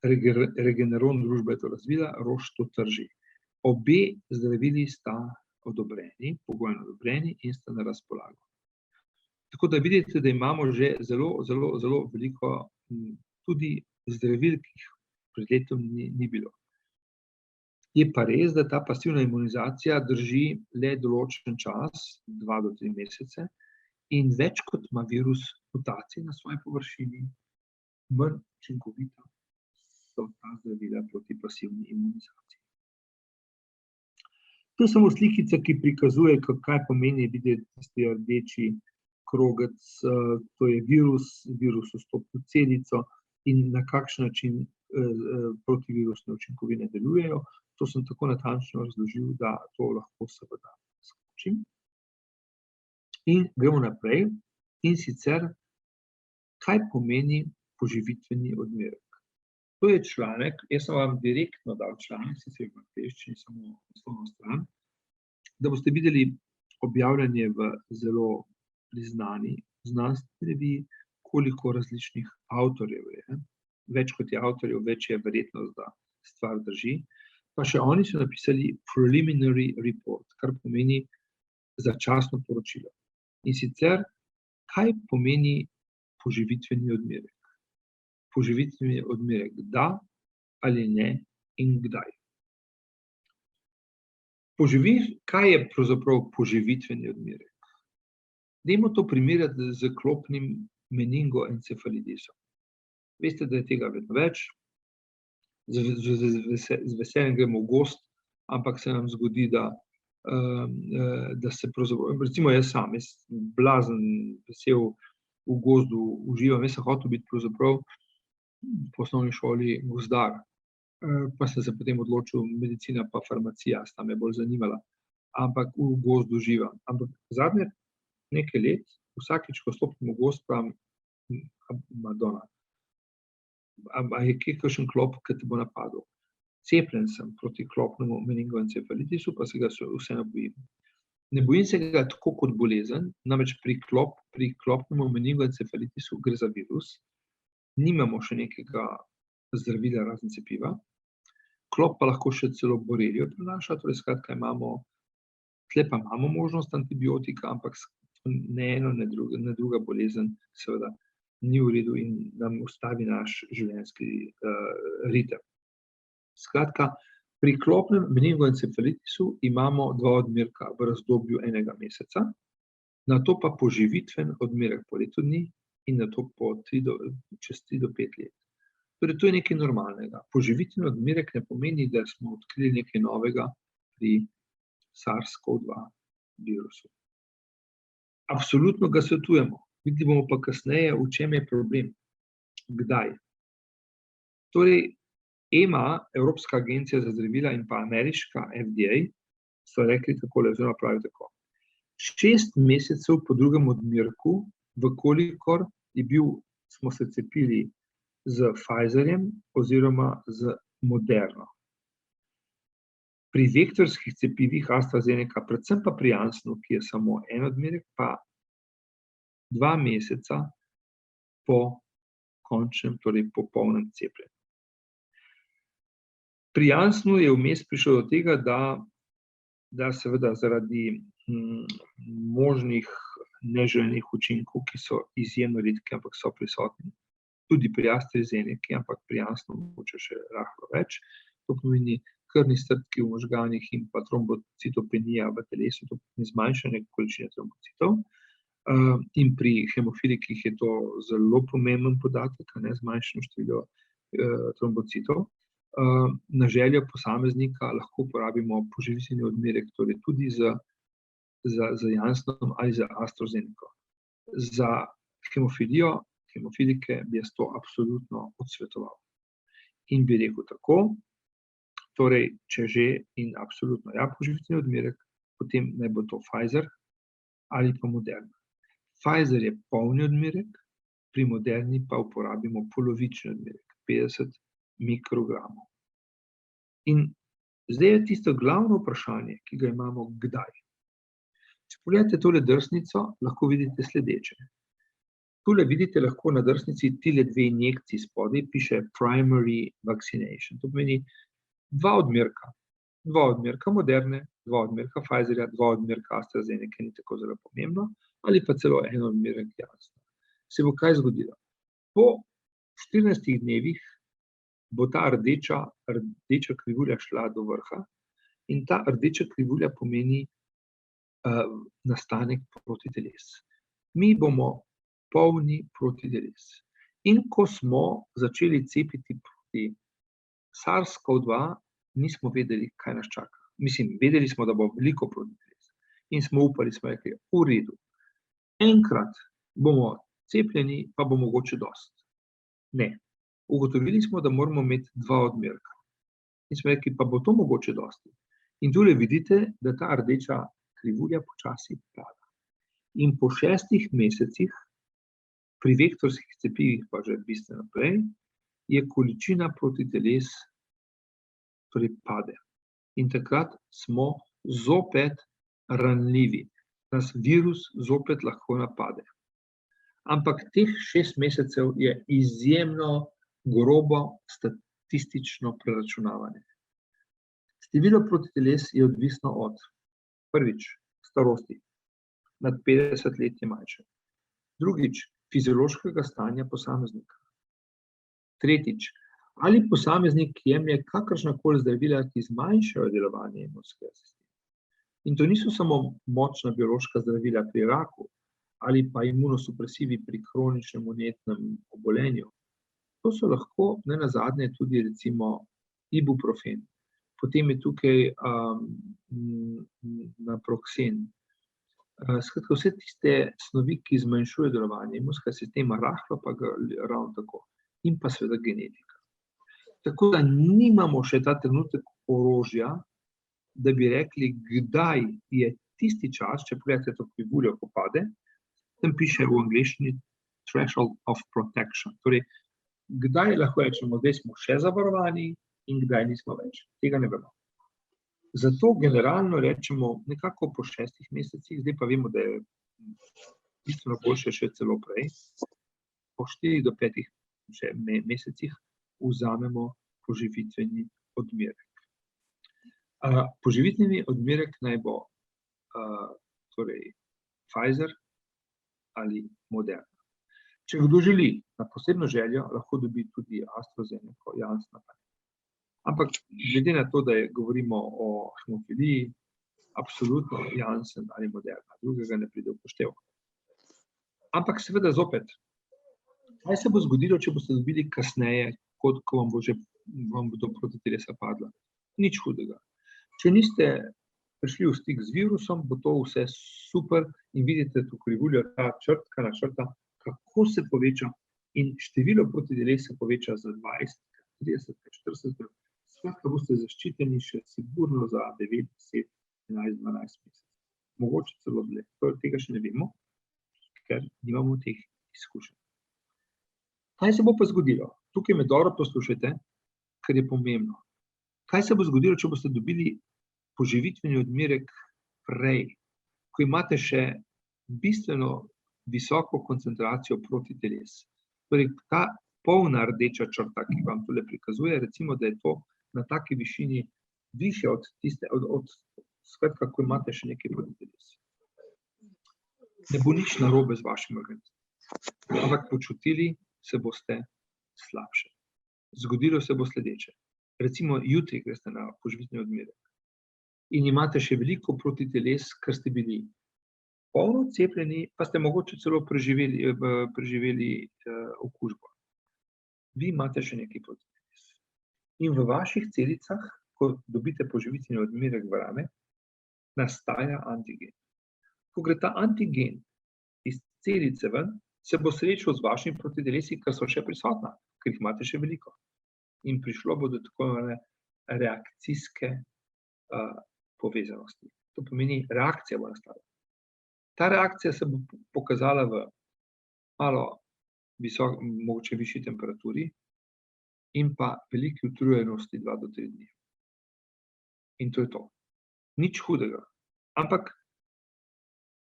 S2: Regeneron družba je to razvila, Roche to trži. Obe zdravili sta odobreni, pogojno odobreni in sta na razpolago. Tako da vidite, da imamo že zelo veliko tudi zdravil, ki jih pred letom ni bilo. Je pa res, da ta pasivna imunizacija drži le določen čas, 2 do 3 mesece, in več kot ima virus mutacij na svoji površini, manj učinkovita so ta zdravila proti pasivni imunizaciji. To je samo slikica, ki prikazuje, kaj pomeni videti tisti rdeči krogec, to je virus vstopi v celico in na kakšen način protivirusne učinkovine delujejo. To sem tako natančno razložil, da to lahko seveda skočim. In gremo naprej. In sicer, kaj pomeni poživitveni odmerek? To je članek, jaz sem vam direktno dal članek, sicer v angleščini, samo naslovno stran, da boste videli objavljanje v zelo priznani znanstveni reviji, koliko različnih avtorjev je. Več kot je avtorjev, več je verjetnost, da stvar drži. Pa še oni so napisali preliminary report, kar pomeni začasno poročilo. In sicer, kaj pomeni poživitveni odmerek? Poživitveni odmerek da ali ne in kdaj. Kaj je pravzaprav poživitveni odmerek? Dajmo to primerjati z klopnim meningoencefalitisom. Veste, da je tega vedno več, z veseljem gremo v gozd, ampak se nam zgodi, da se pravzaprav, recimo jaz sam, blazen, vesel v gozdu uživam, jaz sem hotel biti pravzaprav po osnovni šoli gozdar, pa sem se potem odločil, medicina pa farmacija sta me bolj zanimala, ampak v gozdu uživam. Ampak zadnje nekaj let, vsakič, ko stopim v gozd, pravim, Madonna, a je kje kakšen klop, ki te bo napadel? Cepljen sem proti klopnemu meningoencefalitisu, pa se ga vseeno bojim. Ne bojim se ga tako kot bolezen, namreč pri klopnemu meningoencefalitisu gre za virus, nimamo še nekega zdravila razen cepiva, klop pa lahko še celo borelijo prenaša, torej skratka tle pa imamo možnost antibiotika, ampak ne eno, ne druga bolezen seveda ni v redu in nam ustavi naš življenjski ritem. Skratka, pri klopnem meningoencefalitisu imamo 2 odmerka v razdobju 1 meseca, nato pa poživitven odmerek po letu dni in nato čez 3 do 5 let. Torej, to je nekaj normalnega. Poživitveni odmerek ne pomeni, da smo odkrili nekaj novega pri SARS-CoV-2 virusu. Absolutno ga svetujemo, videli bomo pa kasneje, v čem je problem, kdaj. Torej, EMA, Evropska agencija za zdravila in pa ameriška FDA, so rekli takole, oziroma pravi tako. 6 mesecev po drugem odmerku, vkolikor smo se cepili z Pfizerjem oziroma z Moderno. Pri vektorskih cepivih AstraZeneca, predvsem pa pri Janssenu, ki je samo en odmerek, pa 2 meseca po končnem, torej po polnem cepljenju. Pri Janssenu je vmes prišlo do tega, da seveda zaradi možnih neželenih učinkov, ki so izjemno redki, ampak so prisotni, tudi pri AstraZeneci, ampak pri Janssenu mogoče še rahlo več, to pomeni krvni strdki v možganih in pa trombocitopenija v telesu, to pomeni zmanjšanje količine trombocitov. In pri hemofilikih je to zelo pomemben podatek, zmanjšanje število trombocitov. Na željo posameznika lahko uporabimo poživitveni odmerek, torej tudi z Janssenom ali z AstraZeneco. Za hemofilike bi jaz to absolutno odsvetoval. In bi rekel tako, torej, če že in absolutno poživitveni odmerek, potem naj bo to Pfizer ali pa Moderna. Pfizer je polni odmerek, pri Moderni pa uporabimo polovični odmerek, 50 mikrogramov. In zdaj je tisto glavno vprašanje, ki ga imamo, kdaj. Če pogledate tole drsnico, lahko vidite sledeče. Tule vidite lahko na drsnici tile 2 injekciji spodaj, piše primary vaccination. To pomeni 2 odmerka. 2 odmerka Moderne, 2 odmerka Pfizerja, 2 odmerka AstraZeneca, ni tako zelo pomembno, ali pa celo 1 odmerek Janssena. Se bo kaj zgodilo? Po 14 dnevih bo ta rdeča krivulja šla do vrha in ta rdeča krivulja pomeni nastanek protiteles. Mi bomo polni protiteles. In ko smo začeli cepiti proti SARS-CoV-2, nismo vedeli, kaj nas čaka. Mislim, vedeli smo, da bo veliko protiteles. In smo upali, smo rekli, v redu. Enkrat bomo cepljeni, pa bo mogoče dosti. Ne. Ugotovili smo, da moramo imeti 2 odmerka. In smo rekli, pa bo to mogoče dosti. In tule vidite, da ta rdeča krivulja počasi pada. In po 6 mesecih, pri vektorskih cepivih pa že bistveno prej, je količina protiteles pade. In takrat smo zopet ranljivi. Nas virus zopet lahko napade. Ampak teh 6 mesecev je izjemno grobo statistično preračunavanje. Število protiteles je odvisno od, prvič, starosti, nad 50 let je manjše. Drugič, fiziološkega stanja posameznika. Tretjič, ali posameznik jemlje kakršnakoli zdravila, ki zmanjšajo delovanje imunskega sistema. In to niso samo močna biološka zdravila pri raku ali pa imunosupresivi pri kroničnem vnetnem obolenju. To so lahko nenazadnje tudi recimo ibuprofen. Potem je tukaj naproxen. Skratka, vse tiste snovi, ki zmanjšujejo delovanje imunskega sistema, rahlo pa ga ravno tako. In pa seveda genetika. Tako da nimamo še ta trenutek orožja, da bi rekli, kdaj je tisti čas, če pogledate to krivuljo, ko pade, tam piše v angleščini threshold of protection. Torej, kdaj lahko rečemo, zdaj smo še zavarovani in kdaj nismo več. Tega ne vemo. Zato generalno rečemo nekako po 6 mesecih, zdaj pa vemo, da je bistveno boljše še celo prej, po 4 do 5 mesecih vzamemo poživitveni odmerek. Poživitveni odmerek naj bo torej Pfizer ali Moderna. Če kdo želi na posebno željo, lahko dobi tudi AstraZeneca, Janssen. Ampak glede na to, da govorimo o hemofiliji, absolutno Janssen ali Moderna, drugega ne pride v poštev. Ampak seveda zopet, kaj se bo zgodilo, če boste dobili kasneje, ko vam bo to protitelesa padla? Nič hudega. Če niste prišli v stik z virusom, bo to vse super in vidite tu krivuljo, ta črtka na črta, kako se poveča in število protiteles se poveča za 20, 30, 40, skratka boste zaščiteni še sigurno za 9, 10, 11, 12 mesecev. Mogoče celo dlje. Tega še ne vemo, ker nimamo teh izkušenj. Kaj se bo pa zgodilo? Tukaj me dobro poslušajte, ker je pomembno. Kaj se bo zgodilo, če boste dobili poživitveni odmerek prej, ko imate še bistveno visoko koncentracijo protiteles? Torej, ta polna rdeča črta, ki vam tule prikazuje, recimo, da je to na taki višini više od tiste, skratka, ko imate še nekaj protiteles. Ne bo nič narobe z vašim organizmom, ampak počutili se boste slabše. Zgodilo se bo sledeče. Recimo, jutri greste na poživitveni odmerek in imate še veliko protiteles, ker ste bili polno cepljeni, pa ste mogoče celo preživeli okužbo. Vi imate še nekaj protiteles. In v vaših celicah, ko dobite poživitveni odmerek v rame, nastaja antigen. Ko gre ta antigen iz celice ven, se bo srečal z vašimi protitelesi, ker so še prisotna, ker jih imate še veliko. In prišlo bo do tako imenovane reakcijske povezanosti. To pomeni, reakcija bo nastala. Ta reakcija se bo pokazala v malo mogoče višji temperaturi in pa veliki utrujenosti 2 do 3 dni. In to je to. Nič hudega. Ampak,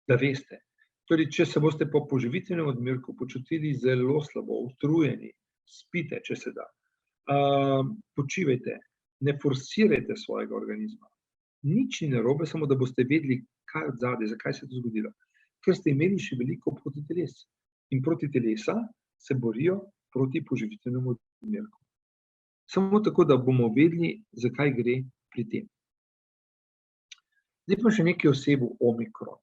S2: da veste, torej, če se boste po poživitvenem odmerku počutili zelo slabo, utrujeni, spite, če se da, počivajte, ne forsirajte svojega organizma. Nič ni narobe, samo da boste vedeli, kaj odzadaj, zakaj se je to zgodilo. Ker ste imeli še veliko protiteles. In protitelesa se borijo proti poživitvenemu odmerku. Samo tako, da bomo vedeli, zakaj gre pri tem. Zdaj pa še nekaj o sebi omikron.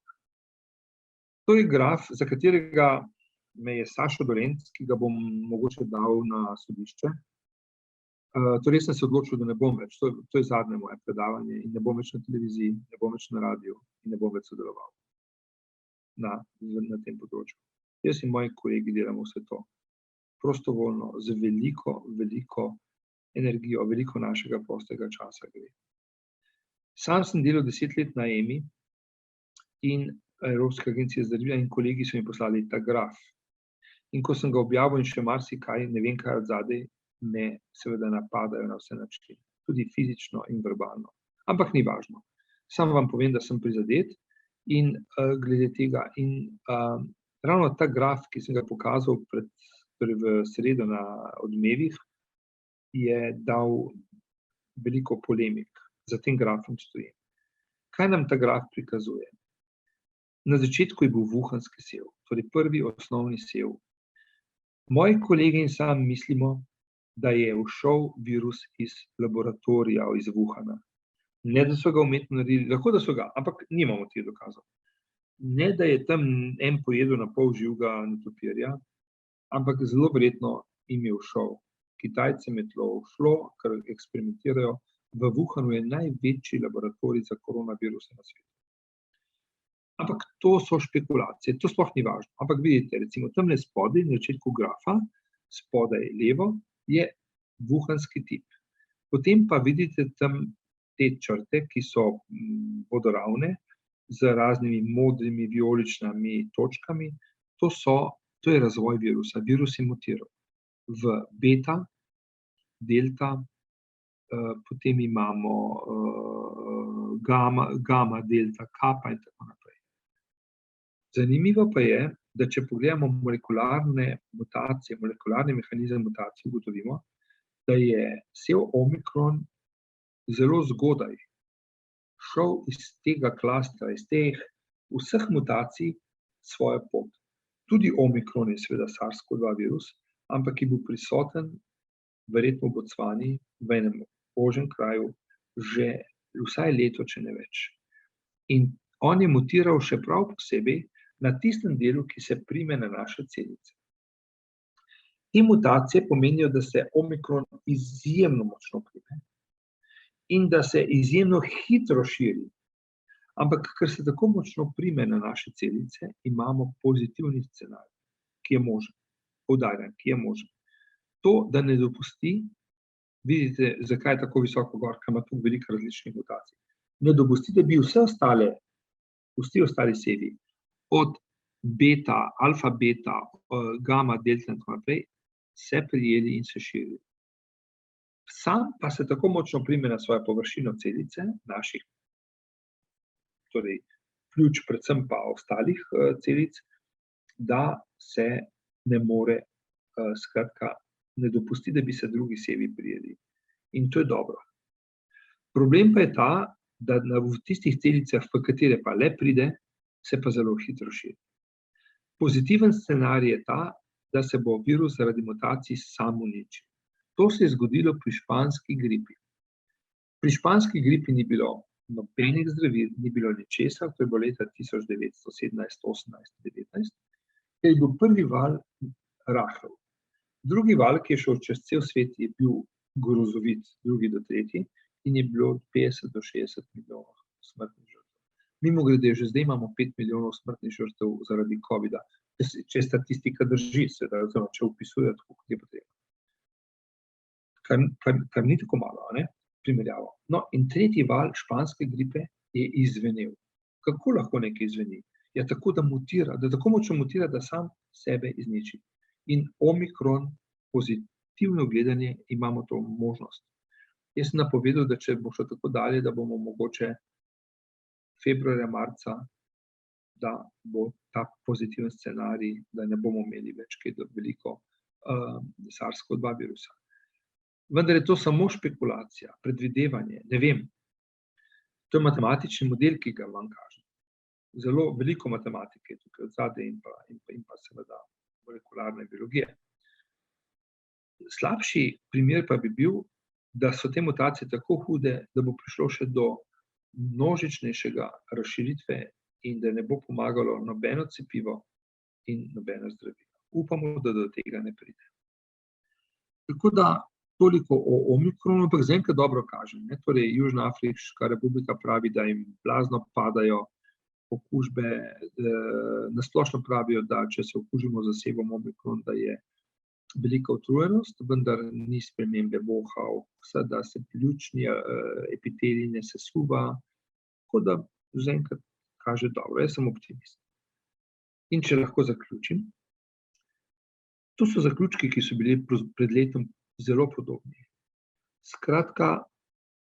S2: To je graf, za katerega me je Sašo Dolenc, ki ga bom mogoče dal na sodišče, Torej sem se odločil, da ne bom več, to je zadnje moje predavanje in ne bom več na televiziji, ne bom več na radiju in ne bom več sodeloval na tem področju. Jaz in moji kolegi delamo vse to prostovoljno, z veliko energijo, veliko našega prostega časa gre. Sam sem delal 10 let na EMI in Evropska agencija za zdravila in kolegi so mi poslali ta graf. In ko sem ga objavil in še marsikaj, ne vem kaj od zadaj, me seveda napadajo na vse načine, tudi fizično in verbalno. Ampak ni važno. Sam vam povem, da sem prizadet in glede tega. In ravno ta graf, ki sem ga pokazal v sredo na Odmevih, je dal veliko polemik. Za tem grafom stojim. Kaj nam ta graf prikazuje? Na začetku je bil wuhanski sev, torej prvi osnovni sev. Moji kolegi in sam mislimo, da je ušel virus iz laboratorija, iz Wuhana. Ne, da so ga umetno naredili, lahko da so ga, ampak nimamo teh dokazov. Ne, da je tam en pojedel na pol živega netopirja, ampak zelo verjetno jim je ušel. Kitajcem je tlo ušlo, ker eksperimentirajo. V Wuhanu je največji laboratorij za koronaviruse na svetu. Ampak to so špekulacije, to sploh ni važno. Ampak vidite, recimo tamle spodaj, na začetku grafa, spodaj levo, je wuhanski tip. Potem pa vidite tam te črte, ki so vodoravne, z raznimi modrimi, vijoličnimi točkami. To je razvoj virusa. Virus je mutiral v beta, delta, potem imamo gama, delta, kappa in tako naprej. Zanimivo pa je, da če pogledamo molekularne mutacije, molekularni mehanizem mutacije, ugotovimo, da je sev omikron zelo zgodaj šel iz tega klastra, iz teh vseh mutacij svojo pot. Tudi omikron je seveda SARS-CoV-2 virus, ampak je bil prisoten verjetno v Bocvani, v enem ožjem kraju, že vsaj leto, če ne več. In on je mutiral še prav posebej na tistem delu, ki se prime na naše celice. Te mutacije pomenijo, da se omikron izjemno močno prime in da se izjemno hitro širi. Ampak, ker se tako močno prime na naše celice, imamo pozitivni scenarij, ki je možen. Poudarjam, ki je možen. To, da ne dopusti, vidite, zakaj je tako visoko gor, ker ima tu veliko različnih mutacij. Ne dopusti, da bi vsi ostali sevi, od beta, alfa, beta, gama, delta in tako naprej, se prijeli in se širili. Sam pa se tako močno prime na svojo površino celice, naših, torej ključ predvsem pa ostalih celic, da se ne more, skratka, ne dopusti, da bi se drugi sevi prijeli. In to je dobro. Problem pa je ta, da v tistih celicah, v katere pa le pride, se pa zelo hitro širi. Pozitiven scenarij je ta, da se bo virus zaradi mutacij sam uničil. To se je zgodilo pri španski gripi. Pri španski gripi ni bilo nobenih zdravil, ni bilo ničesar, to je bilo leta 1917, 18, 19, ker je bil prvi val rahel. Drugi val, ki je šel čez cel svet, je bil grozovit, drugi do tretji, in je bilo 50 do 60 milijonov smrtnih žrtev. Mimogrede, že zdaj imamo 5 milijonov smrtnih žrtev zaradi covida, če statistika drži, oziroma če opisuje tako, kot je potrebno. Kar ni tako malo, primerjavo. No, in tretji val španske gripe je izzvenel. Kako lahko nekaj izzveni? Ja, tako, da mutira, da tako močno mutira, da sam sebe izniči. In omikron, pozitivno gledanje, imamo to možnost. Jaz sem napovedal, da če bo šlo tako dalje, da bomo mogoče februarja, marca, da bo ta pozitiven scenarij, da ne bomo imeli več kaj veliko SARS-CoV-2 virusa. Vendar je to samo špekulacija, predvidevanje, ne vem. To je matematični model, ki ga vam kažem. Zelo veliko matematike je tukaj odzadaj in pa seveda molekularne biologije. Slabši primer pa bi bil, da so te mutacije tako hude, da bo prišlo še do množičnejšega razširitve in da ne bo pomagalo nobeno cepivo in nobeno zdravilo. Upamo, da do tega ne pride. Tako da Toliko o omikronu, ampak zaenkrat dobro kaže. Torej, Južna Afriška republika pravi, da jim blazno padajo okužbe, na splošno pravijo, da če se okužimo z osebom omikron, da je velika utrujenost, vendar ni spremembe vohov, da se pljučni epitelij ne sesuva, tako da zaenkrat kaže dobro, jaz sem optimist. In če lahko zaključim, to so zaključki, ki so bili pred letom zelo podobni. Skratka,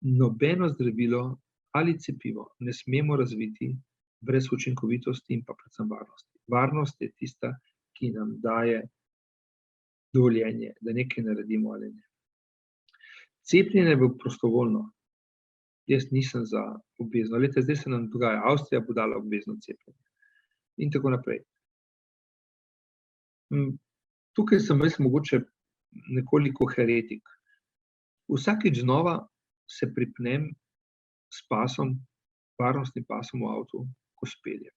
S2: nobeno zdravilo ali cepivo ne smemo razviti brez učinkovitosti in pa predvsem varnosti. Varnost je tista, ki nam daje dovoljenje, da nekaj naredimo ali ne. Cepljenje bo prostovoljno. Jaz nisem za obvezno. Zdaj se nam dogaja, Avstrija bo dala obvezno cepljenje. In tako naprej. Tukaj sem res mogoče nekoliko heretik. Vsakič znova se pripnem s pasom, varnostnim pasom v avtu, ko speljem.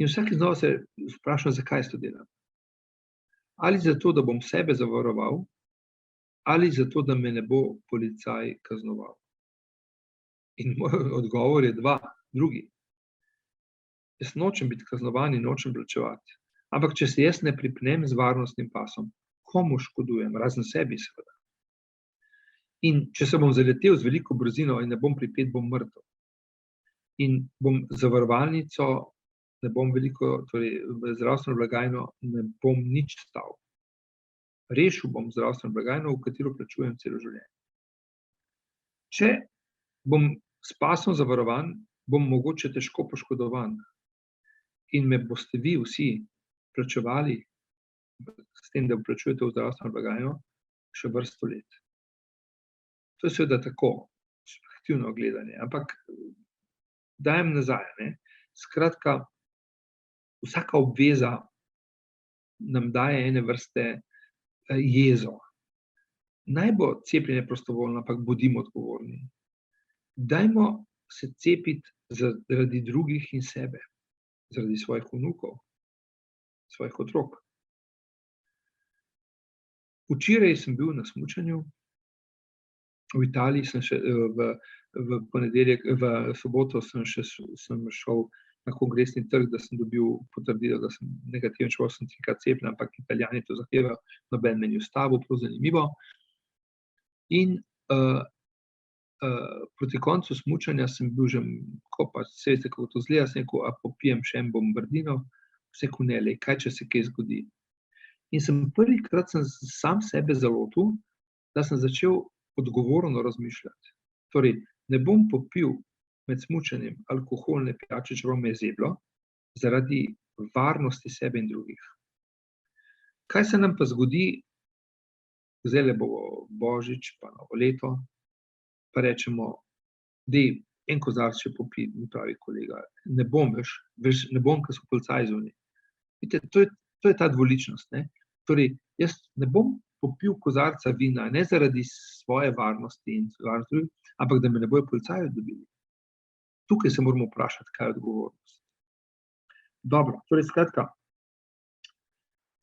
S2: In vsakič znova se vprašam, zakaj to delam. Ali zato, da bom sebe zavaroval, ali zato, da me ne bo policaj kaznoval. In moj odgovor je drugi. Jaz nočem biti kaznovan in nočem plačevati. Ampak če se jaz ne pripnem z varnostnim pasom, komu škodujem, razen sebi seveda. In če se bom zaletel z veliko brzino in ne bom pripet, bom mrtev. In bom zavarovalnico, ne bom veliko, torej v zdravstveno blagajno, ne bom nič stal. Rešil bom zdravstveno blagajno, v katero plačujem celo življenje. Če bom s pasom zavarovan, bom mogoče težko poškodovan. In me boste vi vsi plačevali, s tem, da plačujete v zdravstveno blagajno, še vrsto let. To je seveda tako, subjektivno gledanje, ampak dajem nazaj. Skratka, vsaka obveza nam daje ene vrste jezo. Naj bo cepljenje prostovoljno, ampak bodimo odgovorni. Dajmo se cepiti zaradi drugih in sebe, zaradi svojih vnukov, svojih otrok. Včeraj sem bil na smučanju, v Italiji sem še v ponedeljek, v soboto sem šel na Kongresni trg, da sem dobil potrdilo, da sem negativen, čeprav sem 3-krat cepljen, ampak Italijani to zahtevajo, noben me ni ustavil, prav zanimivo. In proti koncu smučanja sem bil že, ko pa se veste, kako to zgleda, sem rekel, a popijem še en bombardino, vse kunele, kaj če se kaj zgodi. In prvikrat sem sam sebe zalotil, da sem začel odgovorno razmišljati. Torej, ne bom popil med smučanjem alkoholne pijače, čeprav me je zeblo, zaradi varnosti sebe in drugih. Kaj se nam pa zgodi, zdajle bo Božič, pa novo leto, pa rečemo, dej, en kozarec še popij, mi pravi kolega, ne bom več, ne bom, ker so policaji zunaj. Vidite, to je ta dvoličnost, ne. Torej, jaz ne bom popil kozarca vina, ne zaradi svoje varnosti in varnosti, ampak da me ne bojo policaji dobili. Tukaj se moramo vprašati, kaj je odgovornost. Dobro, torej skratka,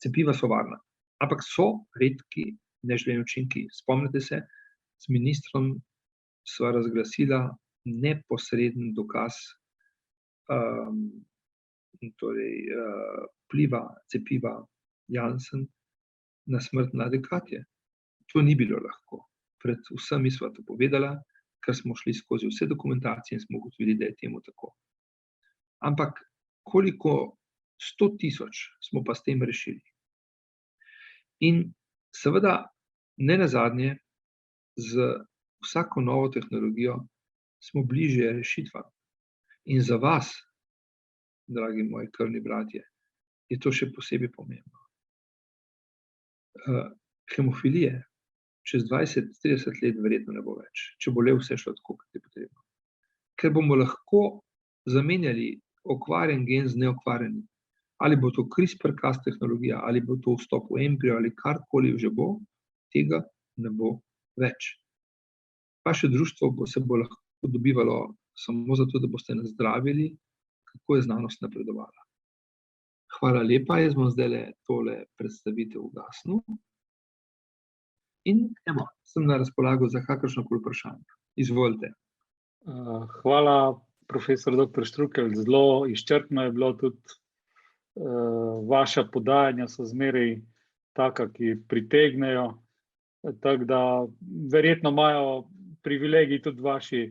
S2: cepiva so varna, ampak so redki neželeni učinki. Spomnite se, z ministrom sva razglasila neposreden dokaz vpliva cepiva Janssen na smrt mlade Katje. To ni bilo lahko. Pred vsemi sva to povedala, ker smo šli skozi vse dokumentacije in smo ugotovili, da je temu tako. Ampak koliko 100,000 smo pa s tem rešili. In seveda, ne nazadnje, z vsako novo tehnologijo smo bližje rešitvam. In za vas, dragi moji krvni bratje, je to še posebej pomembno. Hemofilije čez 20-30 let verjetno ne bo več, če bo le vse šlo tako, kot je potrebno. Ker bomo lahko zamenjali okvarjen gen z neokvarjenim. Ali bo to CRISPR-Cas tehnologija, ali bo to vstop v embrio, ali karkoli že bo, tega ne bo več. Vaše društvo se bo lahko dobivalo samo zato, da boste nazdravili, kako je znanost napredovala. Hvala lepa, jaz bom zdajle tole predstavitev ugasnil In evo, sem na razpolago za kakršnokoli vprašanje. Izvolite.
S1: Hvala, profesor dr. Štrukelj, zelo izčrpno je bilo tudi vaša podajanja so zmeraj taka, ki pritegnejo, tako da verjetno imajo privilegij tudi vaši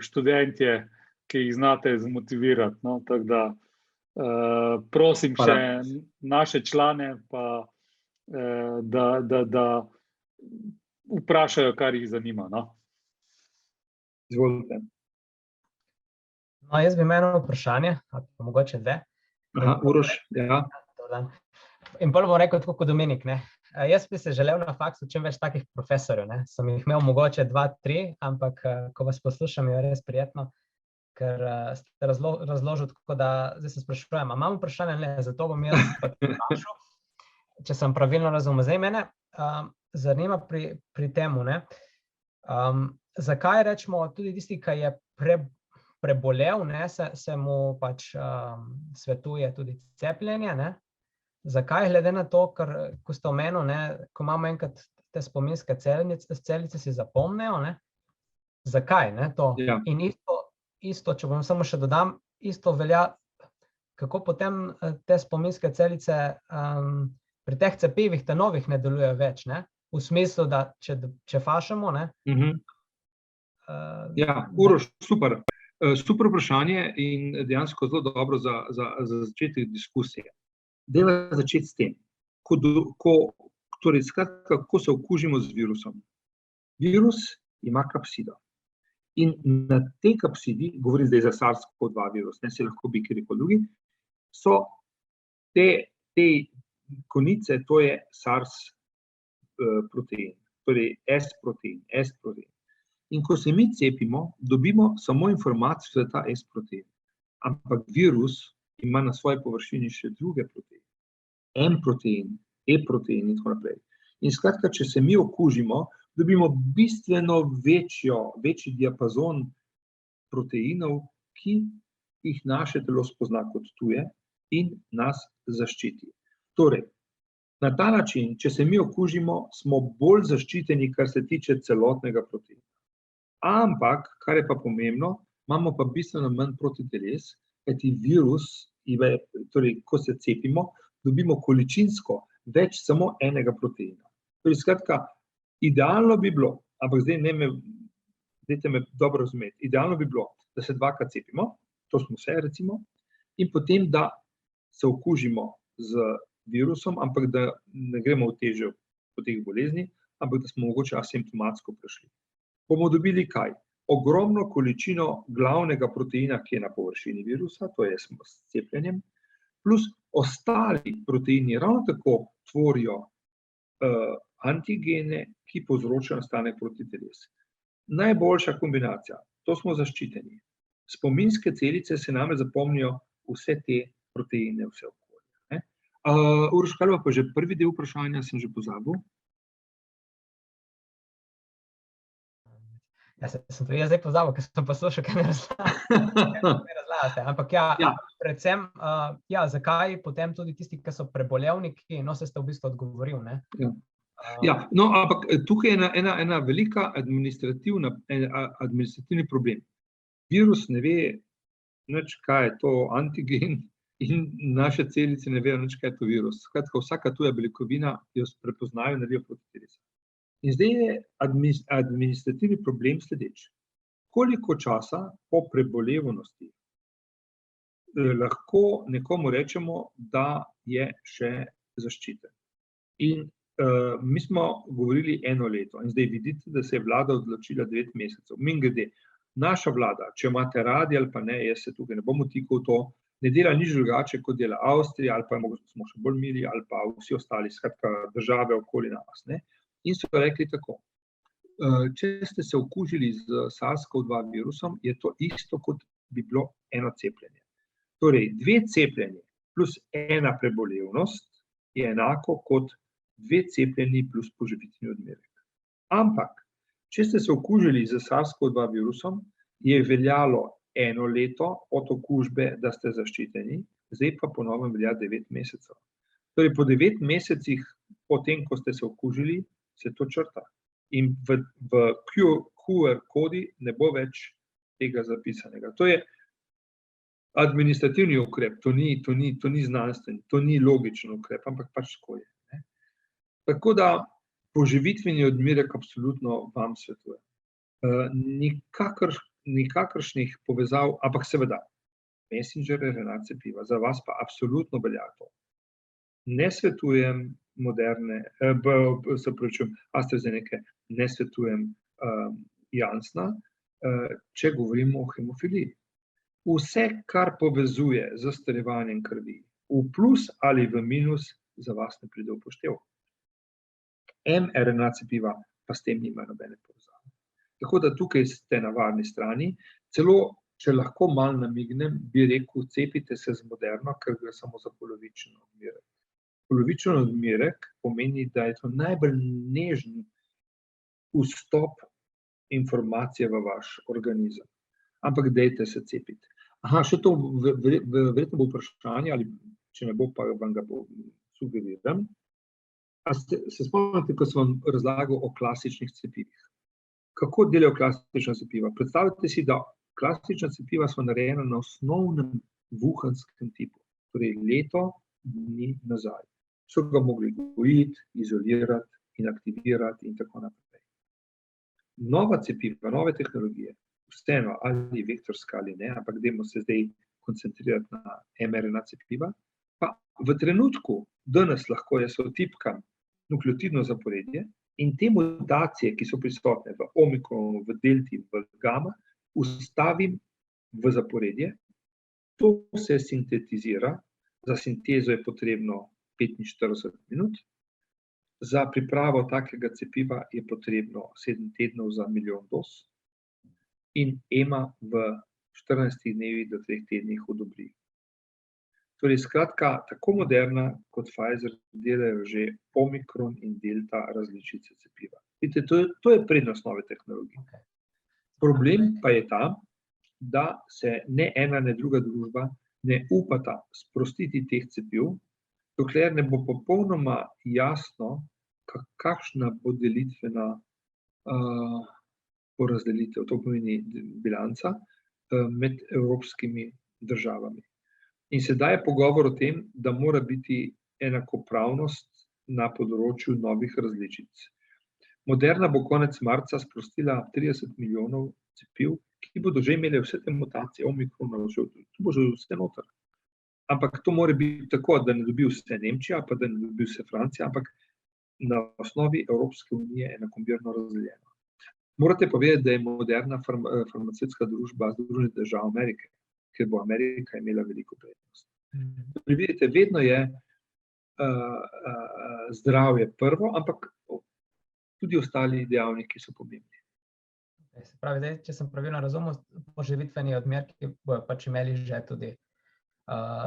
S1: študentje, ki jih znate zmotivirati, no, tako da prosim še naše člane, pa da vprašajo, kar jih zanima, no.
S2: Izvolite.
S3: No, jaz bi imel vprašanje, ali pa mogoče dve.
S2: Aha, Uroš, ja.
S3: In bolj bom rekel tako kot Dominik, ne. Jaz bi se želel na faksu čim več takih profesorjev, ne. Sem jih imel mogoče 2, 3, ampak ko vas poslušam, je res prijetno, ker ste razložili tako, da zdaj se sprašujem, a imam vprašanje, ne, zato bom jaz vprašal, če sem pravilno razumel. Zdaj mene zanima pri temu, ne, zakaj rečemo tudi tisti, ki je prebolel, ne, se mu pač svetuje tudi cepljenje, ne. Zakaj, glede na to, ker, ko ste omenili, ne, ko imamo enkrat te spominske celice si zapomnejo, ne, zakaj, ne, to?
S2: Ja.
S3: In isto, če bom samo še dodam, isto velja, kako potem te spominske celice pri teh cepivih, te novih ne delujejo več, ne, v smislu, da če fašamo, ne.
S2: Ja, Uroš, super. Super vprašanje in dejansko zelo dobro za začetek diskusije. Dajva začeti s tem, torej skratka, ko se okužimo z virusom. Virus ima kapsido. In na tej kapsidi, govorim zdaj za SARS-CoV-2 virus, ne, se lahko bi kjerkoli drugi, so te konice, to je SARS protein, torej S-protein. In ko se mi cepimo, dobimo samo informacijo za ta S-protein. Ampak virus ima na svoji površini še druge proteine. M-protein, E-protein in tako naprej. In skratka, če se mi okužimo, dobimo bistveno večji diapazon proteinov, ki jih naše telo spozna kot tuje in nas zaščiti. Torej, na ta način, če se mi okužimo, smo bolj zaščiteni, kar se tiče celotnega proteina. Ampak, kar je pa pomembno, imamo pa bistveno manj protiteles, kajti virus, torej, ko se cepimo, dobimo količinsko več samo enega proteina. Torej, skratka, idealno bi bilo, ampak zdaj dajte me dobro razumeti, idealno bi bilo, da se 2-krat cepimo, to smo vse recimo, in potem, da se okužimo z virusom, ampak da ne gremo v težjo po teh bolezni, ampak da smo mogoče asimptomatsko prešli. Bomo dobili kaj? Ogromno količino glavnega proteina, ki je na površini virusa, to je s cepljenjem, plus ostali proteini ravno tako tvorijo antigene, ki povzročajo nastanek protiteles. Najboljša kombinacija, to smo zaščiteni. Spominske celice se name zapomnijo vse te proteine, vse okolje. Uroš, kaj pa že prvi del vprašanja, sem že pozabil?
S3: Ja, sem tudi jaz zdaj pozabil, ker sem poslušal, kaj mi razlagate. Ampak ja, predvsem, zakaj potem tudi tisti, ki so prebolevniki, no, se ste v bistvu odgovoril, ne?
S2: Ja, no, ampak tukaj je ena velika administrativni problem. Virus ne ve nič, kaj je to antigen, in naše celice ne vejo nič, kaj je to virus. Skratka, vsaka tuja beljakovina jo prepoznajo in naredijo protiteles. In zdaj je administrativni problem sledeč. Koliko časa po prebolevanosti lahko nekomu rečemo, da je še zaščiten? In mi smo govorili 1 leto in zdaj vidite, da se je vlada odločila 9 mesecev. Mimogrede, naša vlada, če imate radi ali pa ne, jaz se tukaj ne bom vtikal v to, ne dela nič drugače, kot dela Avstrija, ali pa smo še bolj mili, ali pa vsi ostali, skratka države okoli nas, ne. In so rekli tako, če ste se okužili z SARS-CoV-2 virusom, je to isto, kot bi bilo 1 cepljenje. Torej, 2 cepljenje plus 1 prebolevnost je enako kot 2 cepljenji plus poživitveni odmerek. Ampak, če ste se okužili z SARS-CoV-2 virusom, je veljalo 1 leto od okužbe, da ste zaščiteni, zdaj pa po novem velja 9 mesecev. Torej, po 9 mesecih, potem, ko ste se okužili, se to črta. In v QR kodi ne bo več tega zapisanega. To je administrativni ukrep, to ni znanstveni, to ni logičen ukrep, ampak pač tako je. Ne? Tako da poživitveni odmerek absolutno vam svetujem. Nikakršnih povezav, ampak seveda, Messenger, RNA cepiva, za vas pa absolutno velja to. Ne svetujem moderne, AstraZeneca, ne svetujem Janssena, če govorimo o hemofiliji. Vse, kar povezuje z zastrjevanjem krvi, v plus ali v minus, za vas ne pride v poštev. mRNA cepiva pa s tem nima nobene povezave. Tako da tukaj ste na varni strani. Celo, če lahko malo namignem, bi rekel, cepite se z Moderno, ker gre samo za polovičen odmerek. Polovičen odmerek pomeni, da je to najbolj nežen vstop informacije v vaš organizem. Ampak dajte se cepiti. Še to, verjetno bo vprašanje, ali če ne bo, pa vam ga sugeriram. A se spomnite, ko sem vam razlagal o klasičnih cepivih? Kako delajo klasična cepiva? Predstavljate si, da klasična cepiva so narejena na osnovnem wuhanskem tipu, torej leto dni nazaj. So ga mogli gojiti, izolirati, inaktivirati in tako naprej. Nova cepiva, nove tehnologije, vseeno ali vektorska ali ne, ampak dajmo se zdaj koncentrirati na mRNA cepiva, pa v trenutku danes lahko jaz otipkam nukleotidno zaporedje in te mutacije, ki so prisotne v omikronu, v delti, v gama, ustavim v zaporedje, to se sintetizira, za sintezo je potrebno 45 minut, za pripravo takega cepiva je potrebno 7 tednov za milijon doz in EMA v 14 dnevih do 3 tednih odobri. Torej, skratka, tako Moderna kot Pfizer delajo že omikron in delta različice cepiva. Vidite, to je prednost nove tehnologije. Problem pa je ta, da se ne ena, ne druga družba ne upata sprostiti teh cepiv, dokler ne bo popolnoma jasno, kakšna bo delitvena porazdelitev, to pomeni bilanca med evropskimi državami. In sedaj je pogovor o tem, da mora biti enakopravnost na področju novih različic. Moderna bo konec marca sprostila 30 milijonov cepiv, ki bodo že imeli vse te mutacije, omikrona, to bo že vse noter. Ampak to mora biti tako, da ne dobi vse Nemčija, pa da ne dobi vse Francija, ampak na osnovi Evropske unije enakomerno razdeljeno. Morate povedati, da je Moderna farmacevtska družba Združenih držav Amerike, ker bo Amerika imela veliko prednost. Vidite, vedno je zdravje prvo, ampak tudi ostali dejavniki so pomembni.
S3: Se pravi, zdaj, če sem pravilno razumel, poživitveni odmerki bojo pač imeli že tudi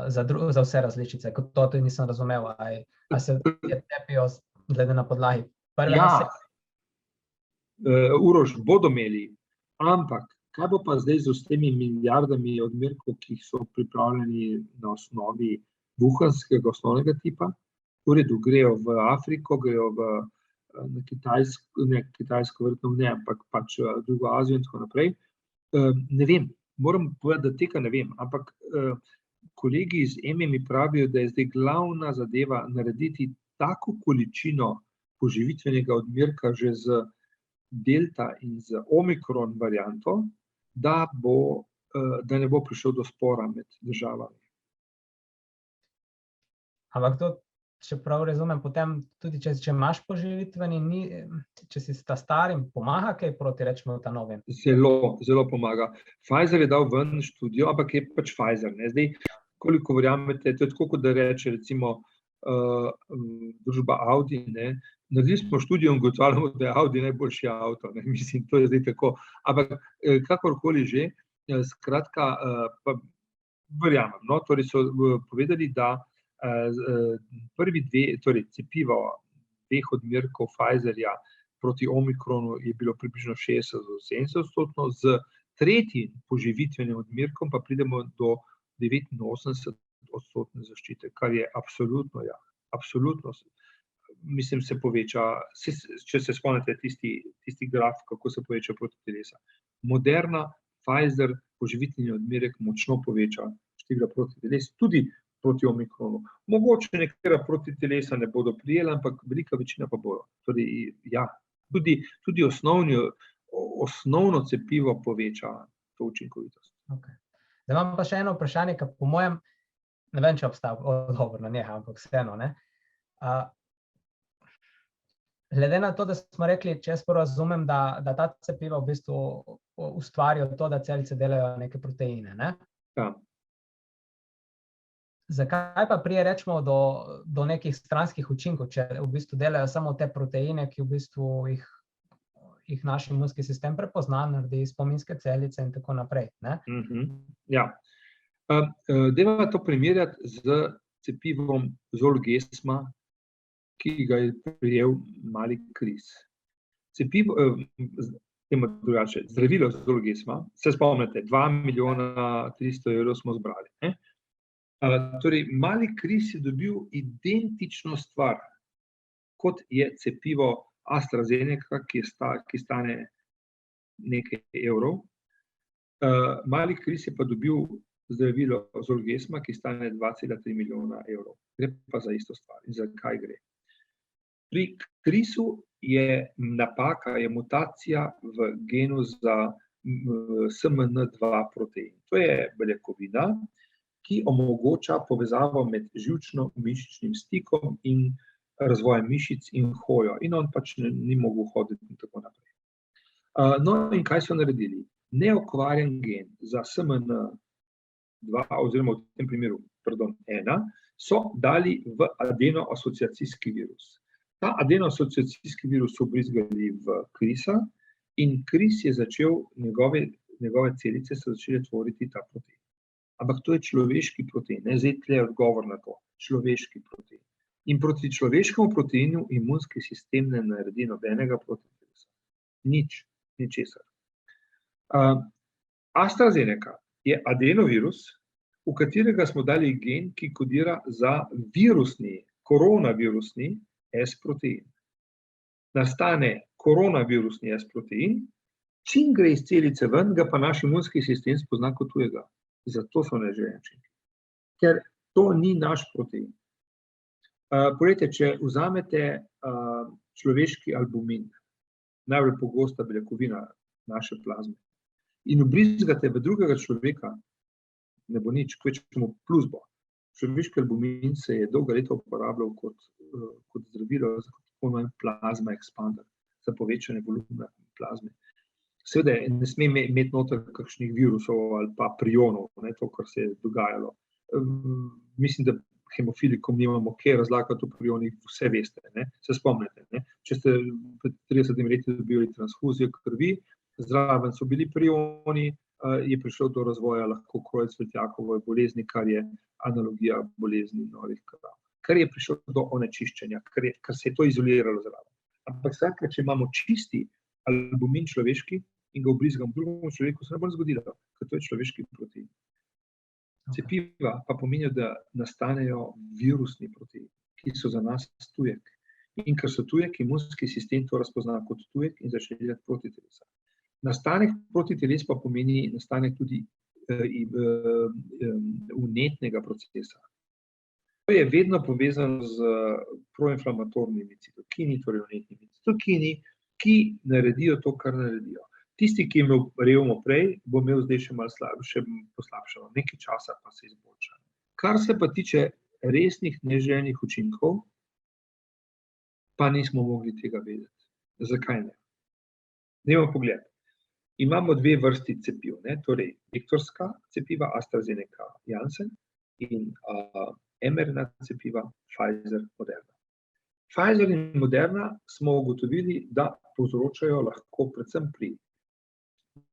S3: za vse različice, kot to tudi nisem razumel, a se cepijo glede na podlagi prve nasebe?
S2: Uroš, bodo imeli, ampak kaj bo pa zdaj z vsemi milijardami odmerkov, ki so pripravljeni na osnovi wuhanskega osnovnega tipa? V redu, grejo v Afriko, grejo na Kitajsko, verjetno ne, ampak pač drugo Azijo in tako naprej. Ne vem, moram povedati, da tega ne vem, ampak kolegi iz EME mi pravijo, da je zdaj glavna zadeva narediti tako količino poživitvenega odmerka že z delta in z omikron varianto, da ne bo prišel do spora med državami.
S3: Ampak to, če prav razumem, potem tudi, če imaš poživitveni, če si ta starim, pomaga kaj proti, rečemo, ta novim?
S2: Zelo, zelo pomaga. Pfizer je dal ven študijo, ampak je pač Pfizer. Zdaj, koliko verjamete, to je tako, kot da reče, recimo, družba Audi, naredili smo študijo in ugotovili, da je Audi najboljši avto. Mislim, to je zdaj tako. Ampak kakorkoli že, skratka, pa verjamem. Torej so povedali, da prvi dve, torej cepivo dveh odmerkov Pfizerja proti omikronu je bilo približno 60–70%, z tretjim poživitvenim odmerkom pa pridemo do 89% zaščite, kar je absolutno, ja, absolutno. mislim, se poveča, če se spomnite tisti graf, kako se poveča protitelesa. Moderna, Pfizer, poživitveni odmerek močno poveča število protiteles, tudi proti omikronu. Mogoče nekatera protitelesa ne bodo prijela, ampak velika večina pa bodo. Torej, ja, tudi osnovno cepivo poveča to učinkovitost.
S3: Okay. Zdaj imam pa še eno vprašanje, ki po mojem, ne vem, če obstaja odgovor na njega, ampak vseeno, ne. Glede na to, da smo rekli, če jaz razumem, da ta cepiva v bistvu ustvarijo to, da celice delajo neke proteine, ne?
S2: Ja.
S3: Zakaj pa prije rečemo do nekih stranskih učinkov, če v bistvu delajo samo te proteine, ki v bistvu jih naš imunski sistem prepozna, naredi spominske celice in tako naprej, ne?
S2: Ja. Dajmo to primerjati z cepivom Zolgesma, ki ga je prijel mali Kris. Cepivo, zdravilo Zolgesma, se spomnite, 2.300.000 smo zbrali, ne? Torej, mali Kris je dobil identično stvar, kot je cepivo AstraZeneca, ki stane nekaj evrov. Mali Kris je pa dobil zdravilo Zolgesma, ki stane 2,3 milijona evrov. Gre pa za isto stvar. In za kaj gre? Pri Krisu je napaka, je mutacija v genu za SMN2 protein. To je beljakovina, ki omogoča povezavo med živčno-mišičnim stikom in razvojem mišic in hojo. In on pač ni mogel hoditi in tako naprej. No in kaj so naredili? Neokvarjen gen za SMN2, oziroma v tem primeru, 1, so dali v adenoasociacijski virus. Ta adenoasociacijski virus so vbrizgali v Krisa in Kris je začel, njegove celice so začele tvoriti ta protein. Ampak to je človeški protein, ne, zdaj tle je odgovor na to, človeški protein. In proti človeškemu proteinu imunski sistem ne naredi nobenega protitelesa. Ničesar. AstraZeneca je adenovirus, v katerega smo dali gen, ki kodira za koronavirusni S-protein. Nastane koronavirusni S-protein, čim gre iz celice ven, ga pa naš imunski sistem spozna kot tujega. Zato so neželeni učinki. Ker to ni naš protein. Poglejte, če vzamete človeški albumin, najbolj pogosta beljakovina naše plazme, in vbrizgate v drugega človeka, ne bo nič, kvečemo plus bo. Človeški albumin se je dolga leta uporabljal kot zdravilo za tako imenovan plazma expander, za povečanje volumna plazme. Seveda ne sme imeti noter kakšnih virusov ali pa prionov, ne, to, kar se je dogajalo. Mislim, da hemofilikom nimamo kaj razlagati o prionih, vse veste, ne, se spomnite, ne. Če ste pred 30 leti dobili transfuzijo krvi, zraven so bili prioni, je prišlo do razvoja lahko Creutzfeldt-Jakobove bolezni, kar je analogija bolezni norih krav. Kar je prišlo do onečiščenja, kar se je to izoliralo zraven. Ampak vsakrat, če imamo čisti albumin človeški in ga vbrizgam drugemu človeku, se ne bo zgodilo, ker to je človeški protein. Cepiva pa pomenijo, da nastanejo virusni proteini, ki so za nas tujek. In ker so tujek, imunski sistem to razpozna kot tujek in začne delati protitelesa. Nastanek protiteles pa pomeni nastanek tudi vnetnega procesa. To je vedno povezano z proinflamatornimi citokini, torej vnetnimi citokini, ki naredijo to, kar naredijo. Tisti, ki je imel revmo prej, bo imel zdaj še malo poslabšano, nekaj časa pa se izboljša. Kar se pa tiče resnih neželenih učinkov, pa nismo mogli tega vedeti. Zakaj ne? Dajmo pogled. Imamo 2 vrsti cepiv, ne? Torej vektorska cepiva AstraZeneca Janssen in mRNA cepiva Pfizer Moderna. Pfizer in Moderna smo ugotovili, da povzročajo lahko predvsem pri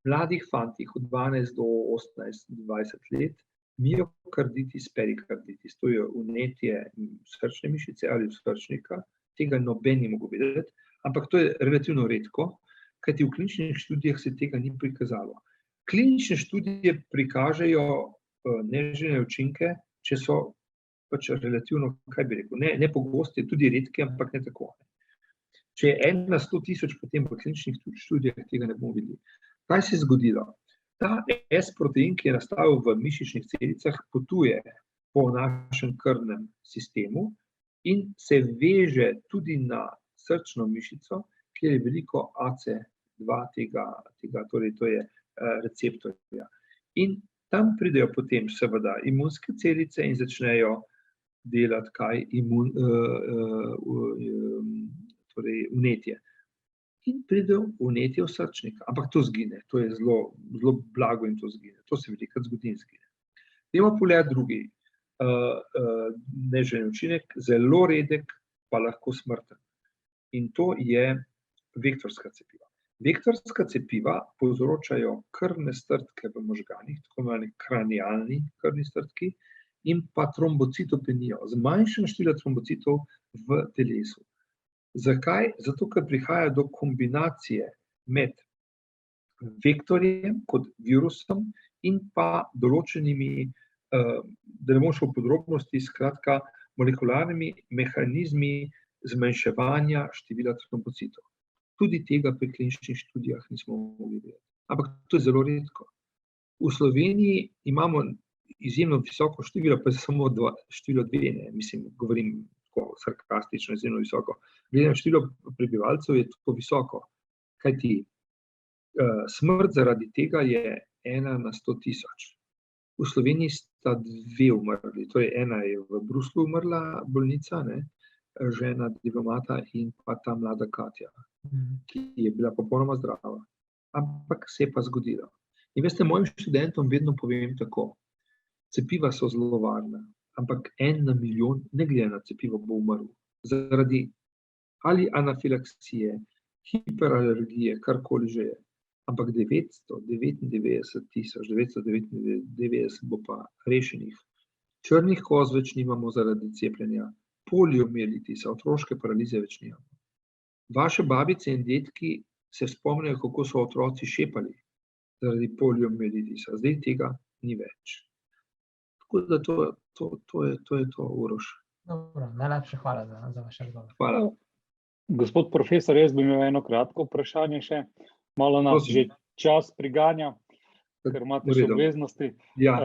S2: mladih fantih od 12 do 18-20 let miokarditis, perikarditis, to je vnetje srčne mišice ali srčnika, tega noben ni mogel vedeti, ampak to je relativno redko, kajti v kliničnih študijah se tega ni prikazalo. Klinične študije prikažejo neželene učinke, če so pač relativno, kaj bi rekel, ne pogosti, tudi redki, ampak ne tako. Če je 1 na 100.000, potem v kliničnih študijah tega ne bomo videli. Kaj se je zgodilo? Ta S-protein, ki je nastal v mišičnih celicah, potuje po našem krvnem sistemu in se veže tudi na srčno mišico, kjer je veliko AC2 tega, torej to je receptorja. In tam pridejo potem seveda imunske celice in začnejo delati kaj torej vnetje. In pride vnetje v srčnik, ampak to zgine, to je zelo blago in to zgine, to se velikokrat zgodi in zgine. Dajmo pogledati drugi neželeni učinek, zelo redek, pa lahko smrten. In to je vektorska cepiva. Vektorska cepiva povzročajo krvne strdke v možganih, tako imenovani kranialni krvni strdki, in pa trombocitopenijo, zmanjšanje števila trombocitov v telesu. Zakaj? Zato, ker prihaja do kombinacije med vektorjem kot virusom in pa določenimi, da ne bom šel v podrobnosti, skratka, molekularnimi mehanizmi zmanjševanja števila trombocitov. Tudi tega pri kliničnih študijah nismo mogli vedeti. Ampak to je zelo redko. V Sloveniji imamo izjemno visoko število, pa samo število 2, ne, mislim, govorim tako sarkastično, izjemno visoko. Glede na število prebivalcev je to visoko, kajti smrt zaradi tega je 1 na 100.000. V Sloveniji sta 2 umrli, torej ena je v Bruslu umrla bolnica, ne, žena diplomata in pa ta mlada Katja, ki je bila popolnoma zdrava. Ampak se je pa zgodilo. In veste, mojim študentom vedno povem tako, cepiva so zelo varna, ampak 1 na milijon, ne glede na cepivo, bo umrl. Zaradi ali anafilaksije, hiperalergije, karkoli že je. Ampak 999.999 bo pa rešenih. Črnih koz več nimamo zaradi cepljenja, poliomielitisa, otroške paralize več nimamo. Vaše babice in dedki se spomnijo, kako so otroci šepali zaradi poliomielitisa. Zdaj tega ni več. Tako da to je to, Uroš.
S3: Dobro, najlepša hvala za vaš odgovor.
S2: Hvala.
S1: Gospod profesor, jaz bi imel eno kratko vprašanje še. Malo nas že čas priganja, ker imate še obveznosti.
S2: Ja.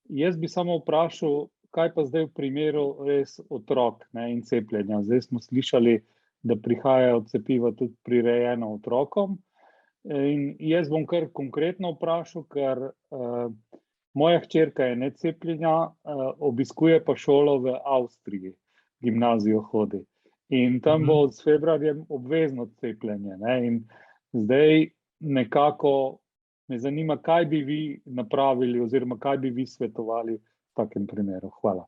S1: Jaz bi samo vprašal, kaj pa zdaj v primeru res otrok, ne, in cepljenja. Zdaj smo slišali, da prihajajo cepiva tudi prirejena otrokom. In jaz bom kar konkretno vprašal, ker moja hčerka je necepljenja, obiskuje pa šolo v Avstriji, gimnazijo hodi. In tam bo s februarjem obvezno cepljenje, ne? In zdaj nekako me zanima, kaj bi vi napravili oziroma kaj bi vi svetovali v takem primeru. Hvala.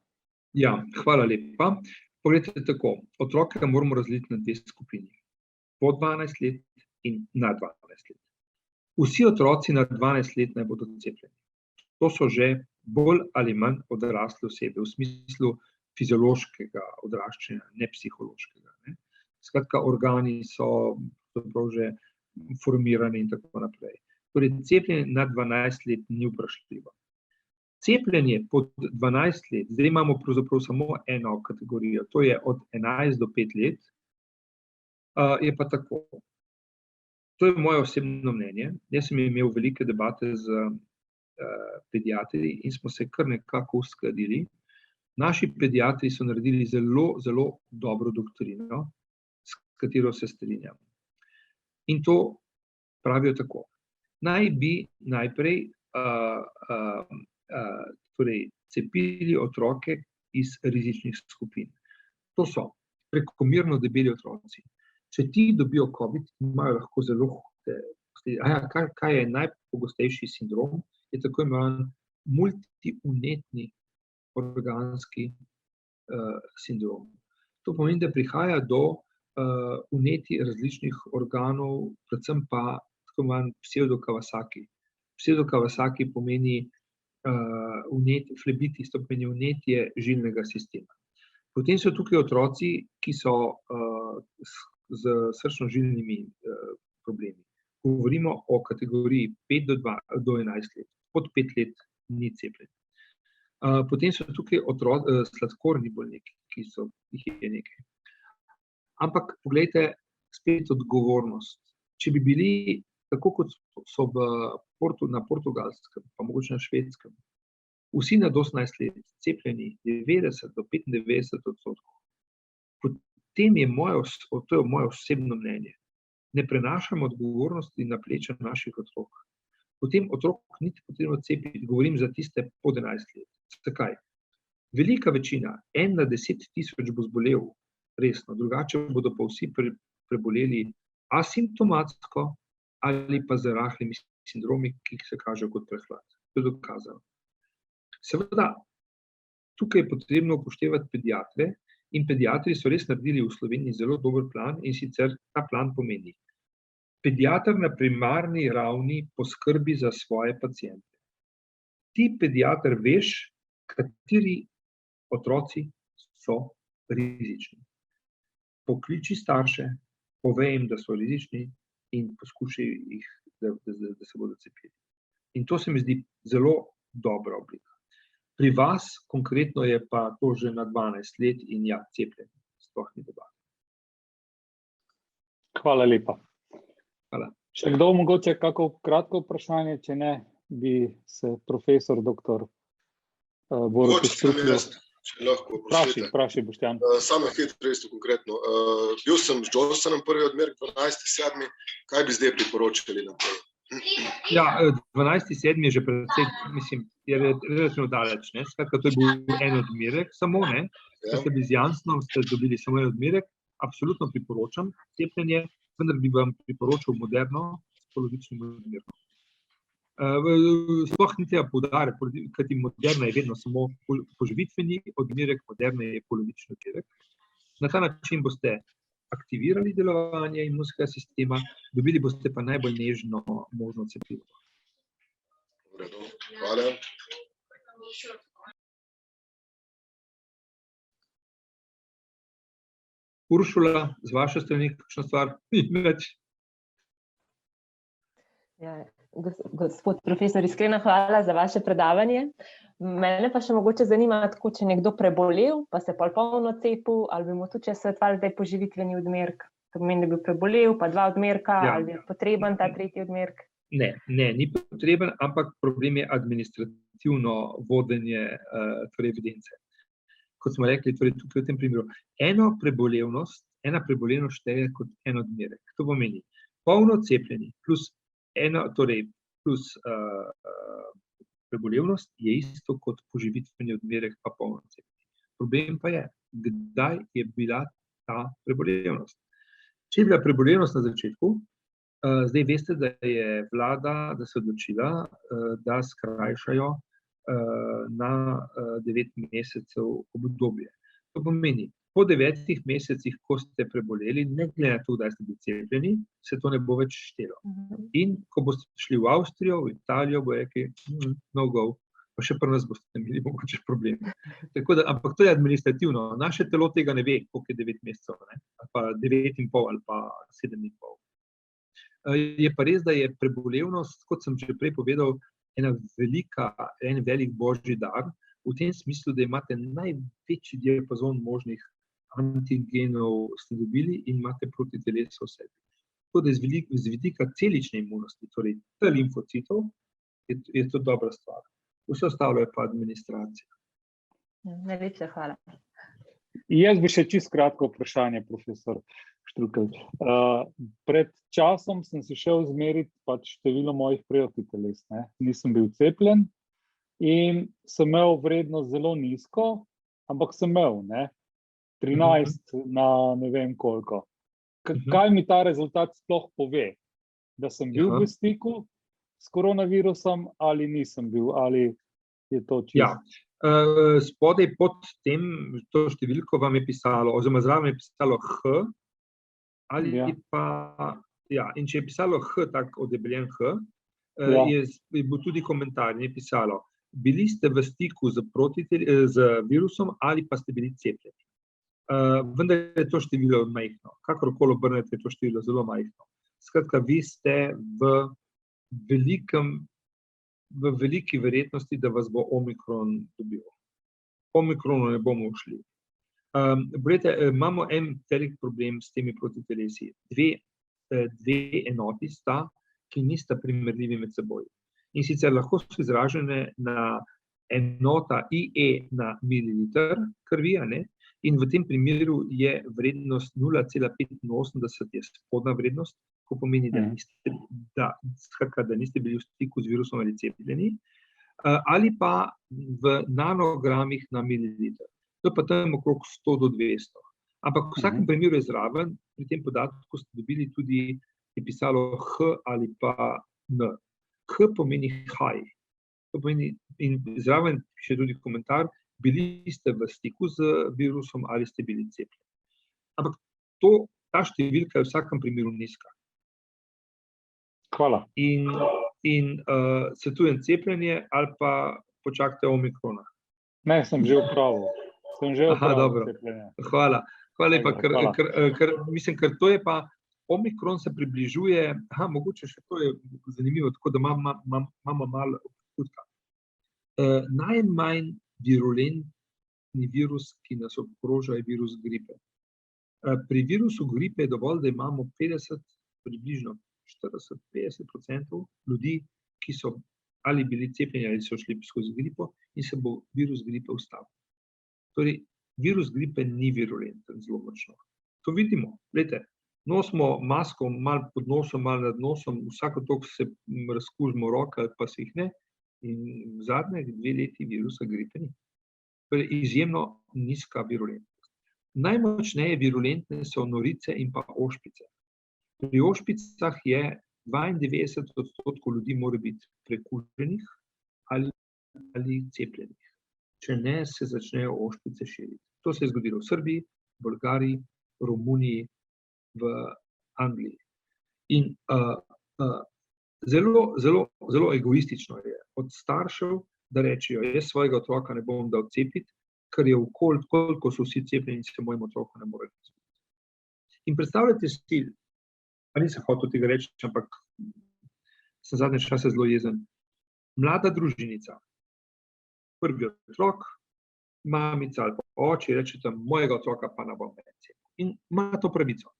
S2: Ja, hvala lepa. Poglejte tako, otroke moramo razdeliti na 2 skupini. Po 12 let in na 12 let. Vsi otroci na 12 let naj bodo cepljeni. To so že bolj ali manj odrasle osebe, v smislu fiziološkega odraščanja, ne psihološkega. Ne. Skratka, organi so že formirani in tako naprej. Torej, cepljenje na 12 let ni vprašljivo. Cepljenje pod 12 let, zdaj imamo pravzaprav samo eno kategorijo, to je od 11 do 5 let, je pa tako. To je moje osebno mnenje. Jaz sem imel velike debate z pediatri in smo se kar nekako uskladili. Naši pediatri so naredili zelo, zelo dobro doktrino, s katero se strinjam. In to pravijo tako. Naj bi najprej torej cepili otroke iz rizičnih skupin. To so prekomerno debeli otroci. Če ti dobijo COVID, imajo lahko zelo hude. Kaj je najpogostejši sindrom? Je tako imenovan multivnetni organski sindrom. To pomeni, da prihaja do vnetij različnih organov, predvsem pa tako imenovan psevdokawasaki. Psevdokawasaki pomeni flebitis, to pomeni vnetje žilnega sistema. Potem so tukaj otroci, ki so z srčno-žilnimi problemi. Govorimo o kategoriji 5 do 11 let. Pod 5 let ni cepljenja. Potem so tukaj sladkorni bolniki, ki jih je nekaj. Ampak poglejte, spet odgovornost. Če bi bili, tako kot so na Portugalskem, pa mogoče na Švedskem, vsi nad 18 let cepljeni 90 do 95%, potem je to je moje osebno mnenje. Ne prenašamo odgovornosti na pleča naših otrok. Potem otrok ni potrebno cepiti, govorim za tiste pod 11 let. Zakaj? Velika večina, 1 na 10.000 bo zbolel resno, drugače bodo pa vsi preboleli asimptomatsko ali pa z rahlimi sindromi, ki se kažejo kot prehlad. To je dokazano. Seveda, tukaj je potrebno upoštevati pediatre in pediatri so res naredili v Sloveniji zelo dober plan in sicer ta plan pomeni. Pediater na primarni ravni poskrbi za svoje paciente. Ti pediater veš, kateri otroci so rizični. Pokliči starše, povej jim, da so rizični in poskušaj jih, da se bodo cepili. In to se mi zdi zelo dobra oblika. Pri vas konkretno je pa to že na 12 let in ja, cepljenje, sploh ni debate.
S1: Hvala lepa.
S2: Hvala.
S1: Še kdo mogoče kako kratko vprašanje, če ne, bi se profesor dr. Borut Štruklj.
S4: Če lahko vprašajte.
S1: Vprašaj, Boštjan.
S4: Samo hitro, isto konkretno. Bil sem z Johnsonom prvi odmerek 12.7. Kaj bi zdaj priporočali naprej?
S2: Ja, 12.7. je že precej, mislim, je relativno daleč, ne? Skratka, to je bil en odmerek, samo ne, da ste bili z Janssenom, ste dobili samo en odmerek, absolutno priporočam cepljenje, vendar bi vam priporočal Moderno s polovičnim odmerkom. Sploh ni treba poudarjati, kajti Moderna je vedno samo poživitveni odmerek, Moderna je polovični odmerek. Na ta način boste aktivirali delovanje imunskega sistema, dobili boste pa najbolj nežno možno cepivo.
S4: Hvala.
S2: Uršula, z vaše strani kakšna stvar?
S5: Ja, gospod profesor, iskrena hvala za vaše predavanje. Mene pa še mogoče zanima, tako, če nekdo prebolel, pa se polno cepil, ali bi mu tudi če svetovali, da je poživitveni odmerek. To pomeni, da bi prebolel, pa 2 odmerka, ja. Ali je potreben ta 3. odmerek?
S2: Ne, ni potreben, ampak problem je administrativno vodenje evidence. Kot smo rekli, torej tukaj v tem primeru, ena prebolevnost šteje kot en odmerek. To pomeni, polno cepljeni plus prebolevnost je isto kot poživitveni odmerek pa polno cepljenje. Problem pa je, kdaj je bila ta prebolevnost. Če je bila prebolevnost na začetku, zdaj veste, da je vlada, da se odločila, da skrajšajo na 9 mesecev obdobje. To pomeni, po 9 mesecih, ko ste preboleli, ne glede na to, kdaj ste bili cepljeni, se to ne bo več štelo. In ko boste šli v Avstrijo, v Italijo, bo rekli, no go, pa še pri nas boste imeli mogoče probleme. Ampak to je administrativno. Naše telo tega ne ve, koliko je 9 mesecev, ali pa 9,5 ali pa 7,5. Je pa res, da je prebolevnost, kot sem že prej povedal, en velik božji dar, v tem smislu, da imate največji diapazon možnih antigenov ste dobili in imate proti telesu v sebi. Tako da z vidika celične imunosti, torej limfocitov, je to dobra stvar. Vse ostalo je pa administracija.
S5: Najlepša hvala.
S1: Jaz bi še čisto kratko vprašanje, profesor Štrukelj. Pred časom sem si šel izmeriti število mojih protiteles. Nisem bil cepljen in sem imel vrednost zelo nizko, ampak sem imel 13 na ne vem koliko. Kaj mi ta rezultat sploh pove? Da sem bil v stiku s koronavirusom ali nisem bil? Ali je to čisto?
S2: Ja. Spodaj pod tem, to številko vam je pisalo, oziroma zraven je pisalo H, ali pa, ja, in če je pisalo H, tak odebeljen H, je bil tudi komentar, je pisalo, bili ste v stiku z virusom ali pa ste bili cepljeni. Vendar je to število majhno. Kakorkoli obrnete, je to število zelo majhno. Skratka, vi ste v veliki verjetnosti, da vas bo omikron dobil. Omikronu ne bomo šli. Imamo en velik problem s temi protitelesi. Dve enoti sta, ki nista primerljivi med seboj. In sicer lahko so izražene na enota IE na mililiter krvi, in v tem primeru je vrednost 0,85 je spodnja vrednost, ko pomeni, da niste bili v stiku z virusom ali cepljeni, ali pa v nanogramih na mililiter. To je pa tam okrog 100 do 200. Ampak v vsakem primeru je zraven, pri tem podatku ste dobili tudi, je pisalo H ali pa N. H pomeni high. To pomeni, in zraven še tudi komentar, bili ste v stiku z virusom ali ste bili cepljeni. Ampak ta številka je v vsakem primeru nizka.
S1: Hvala.
S2: In svetujem cepljenje ali pa počakajte omikrona.
S1: Ne, sem že opravil.
S2: Dobro. Hvala lepa, ker to je pa, omikron se približuje, mogoče še to je zanimivo, tako da imamo malo občutka. Najmanj virulentni virus, ki nas obkroža, je virus gripe. Pri virusu gripe je dovolj, da imamo približno 40-50% ljudi, ki so ali bili cepljeni ali so šli skozi gripo in se bo virus gripe ustavil. Torej, virus gripe ni virulenten zelo močno. To vidimo. Glejte, nosimo masko malo pod nosom, malo nad nosom, vsako toliko se razkužimo roke ali pa se jih ne, in v zadnjih 2 leti virusa gripe ni. Torej, izjemno nizka virulentnost. Najmočneje virulentne so norice in pa ošpice. Pri ošpicah je 92% ljudi mora biti prekuženih ali cepljenih. Če ne, se začnejo ošpice širiti. To se je zgodilo v Srbiji, Bolgariji, Romuniji, v Angliji. In zelo egoistično je od staršev, da rečejo, jaz svojega otroka ne bom dal cepiti, ker je koliko so vsi cepljeni, se mojemu otroku ne more cepiti. In predstavljajte si, pa nisem hotel tega reči, ampak sem zadnje čase zelo jezen. Mlada družinica, prvi otrok, mamica ali oče rečeta, mojega otroka pa ne bom cepiti. In ima to pravico.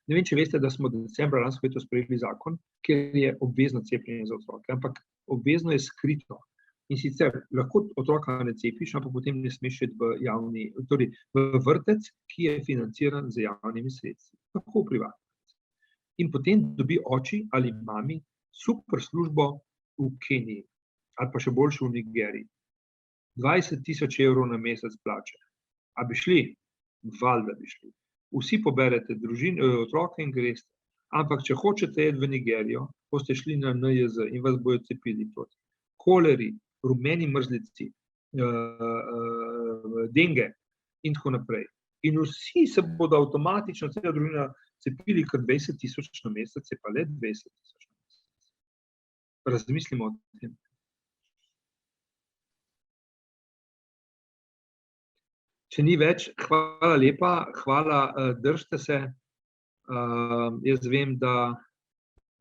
S2: Ne vem, če veste, da smo decembra lansko leto sprejeli zakon, kjer je obvezno cepljenje za otroke, ampak obvezno je skrito. In sicer lahko otroka ne cepiš, ampak potem ne smeš iti v vrtec, ki je financiran z javnimi sredstvi. Lahko v privatnem. In potem dobi oči ali mami super službo v Keniji ali pa še boljše v Nigeriji. 20,000 evrov na mesec plače. A bi šli? Valjda bi šli. Vsi poberete otroke in greste. Ampak če hočete iti v Nigerijo, boste šli na NIJZ in vas bojo cepili proti koleri, rumeni mrzlici, denge in tako naprej. In vsi se bodo avtomatično, cela družina, cepili kar 20,000 na mesec, je pa le 20,000 na mesec. Razmislimo o tem. Če ni več, hvala lepa, hvala, držite se. Jaz vem, da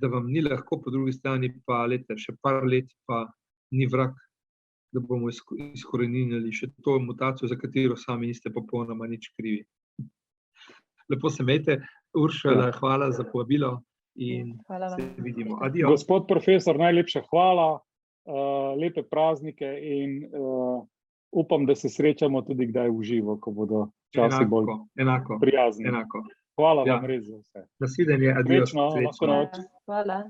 S2: vam ni lahko, po drugi strani pa še par let pa ni vrag, da bomo izkoreninili še to mutacijo, za katero sami niste popolnoma nič krivi. Lepo se imejte. Uršula, hvala za povabilo in se vidimo. Adijo.
S1: Gospod profesor, najlepša hvala, lepe praznike in upam, da se srečamo tudi kdaj v živo, ko bodo časi bolj prijazni.
S2: Enako.
S1: Hvala vam res za vse.
S2: Nasvidenje, adijo.
S1: Srečno, lahko noč.
S5: Hvala.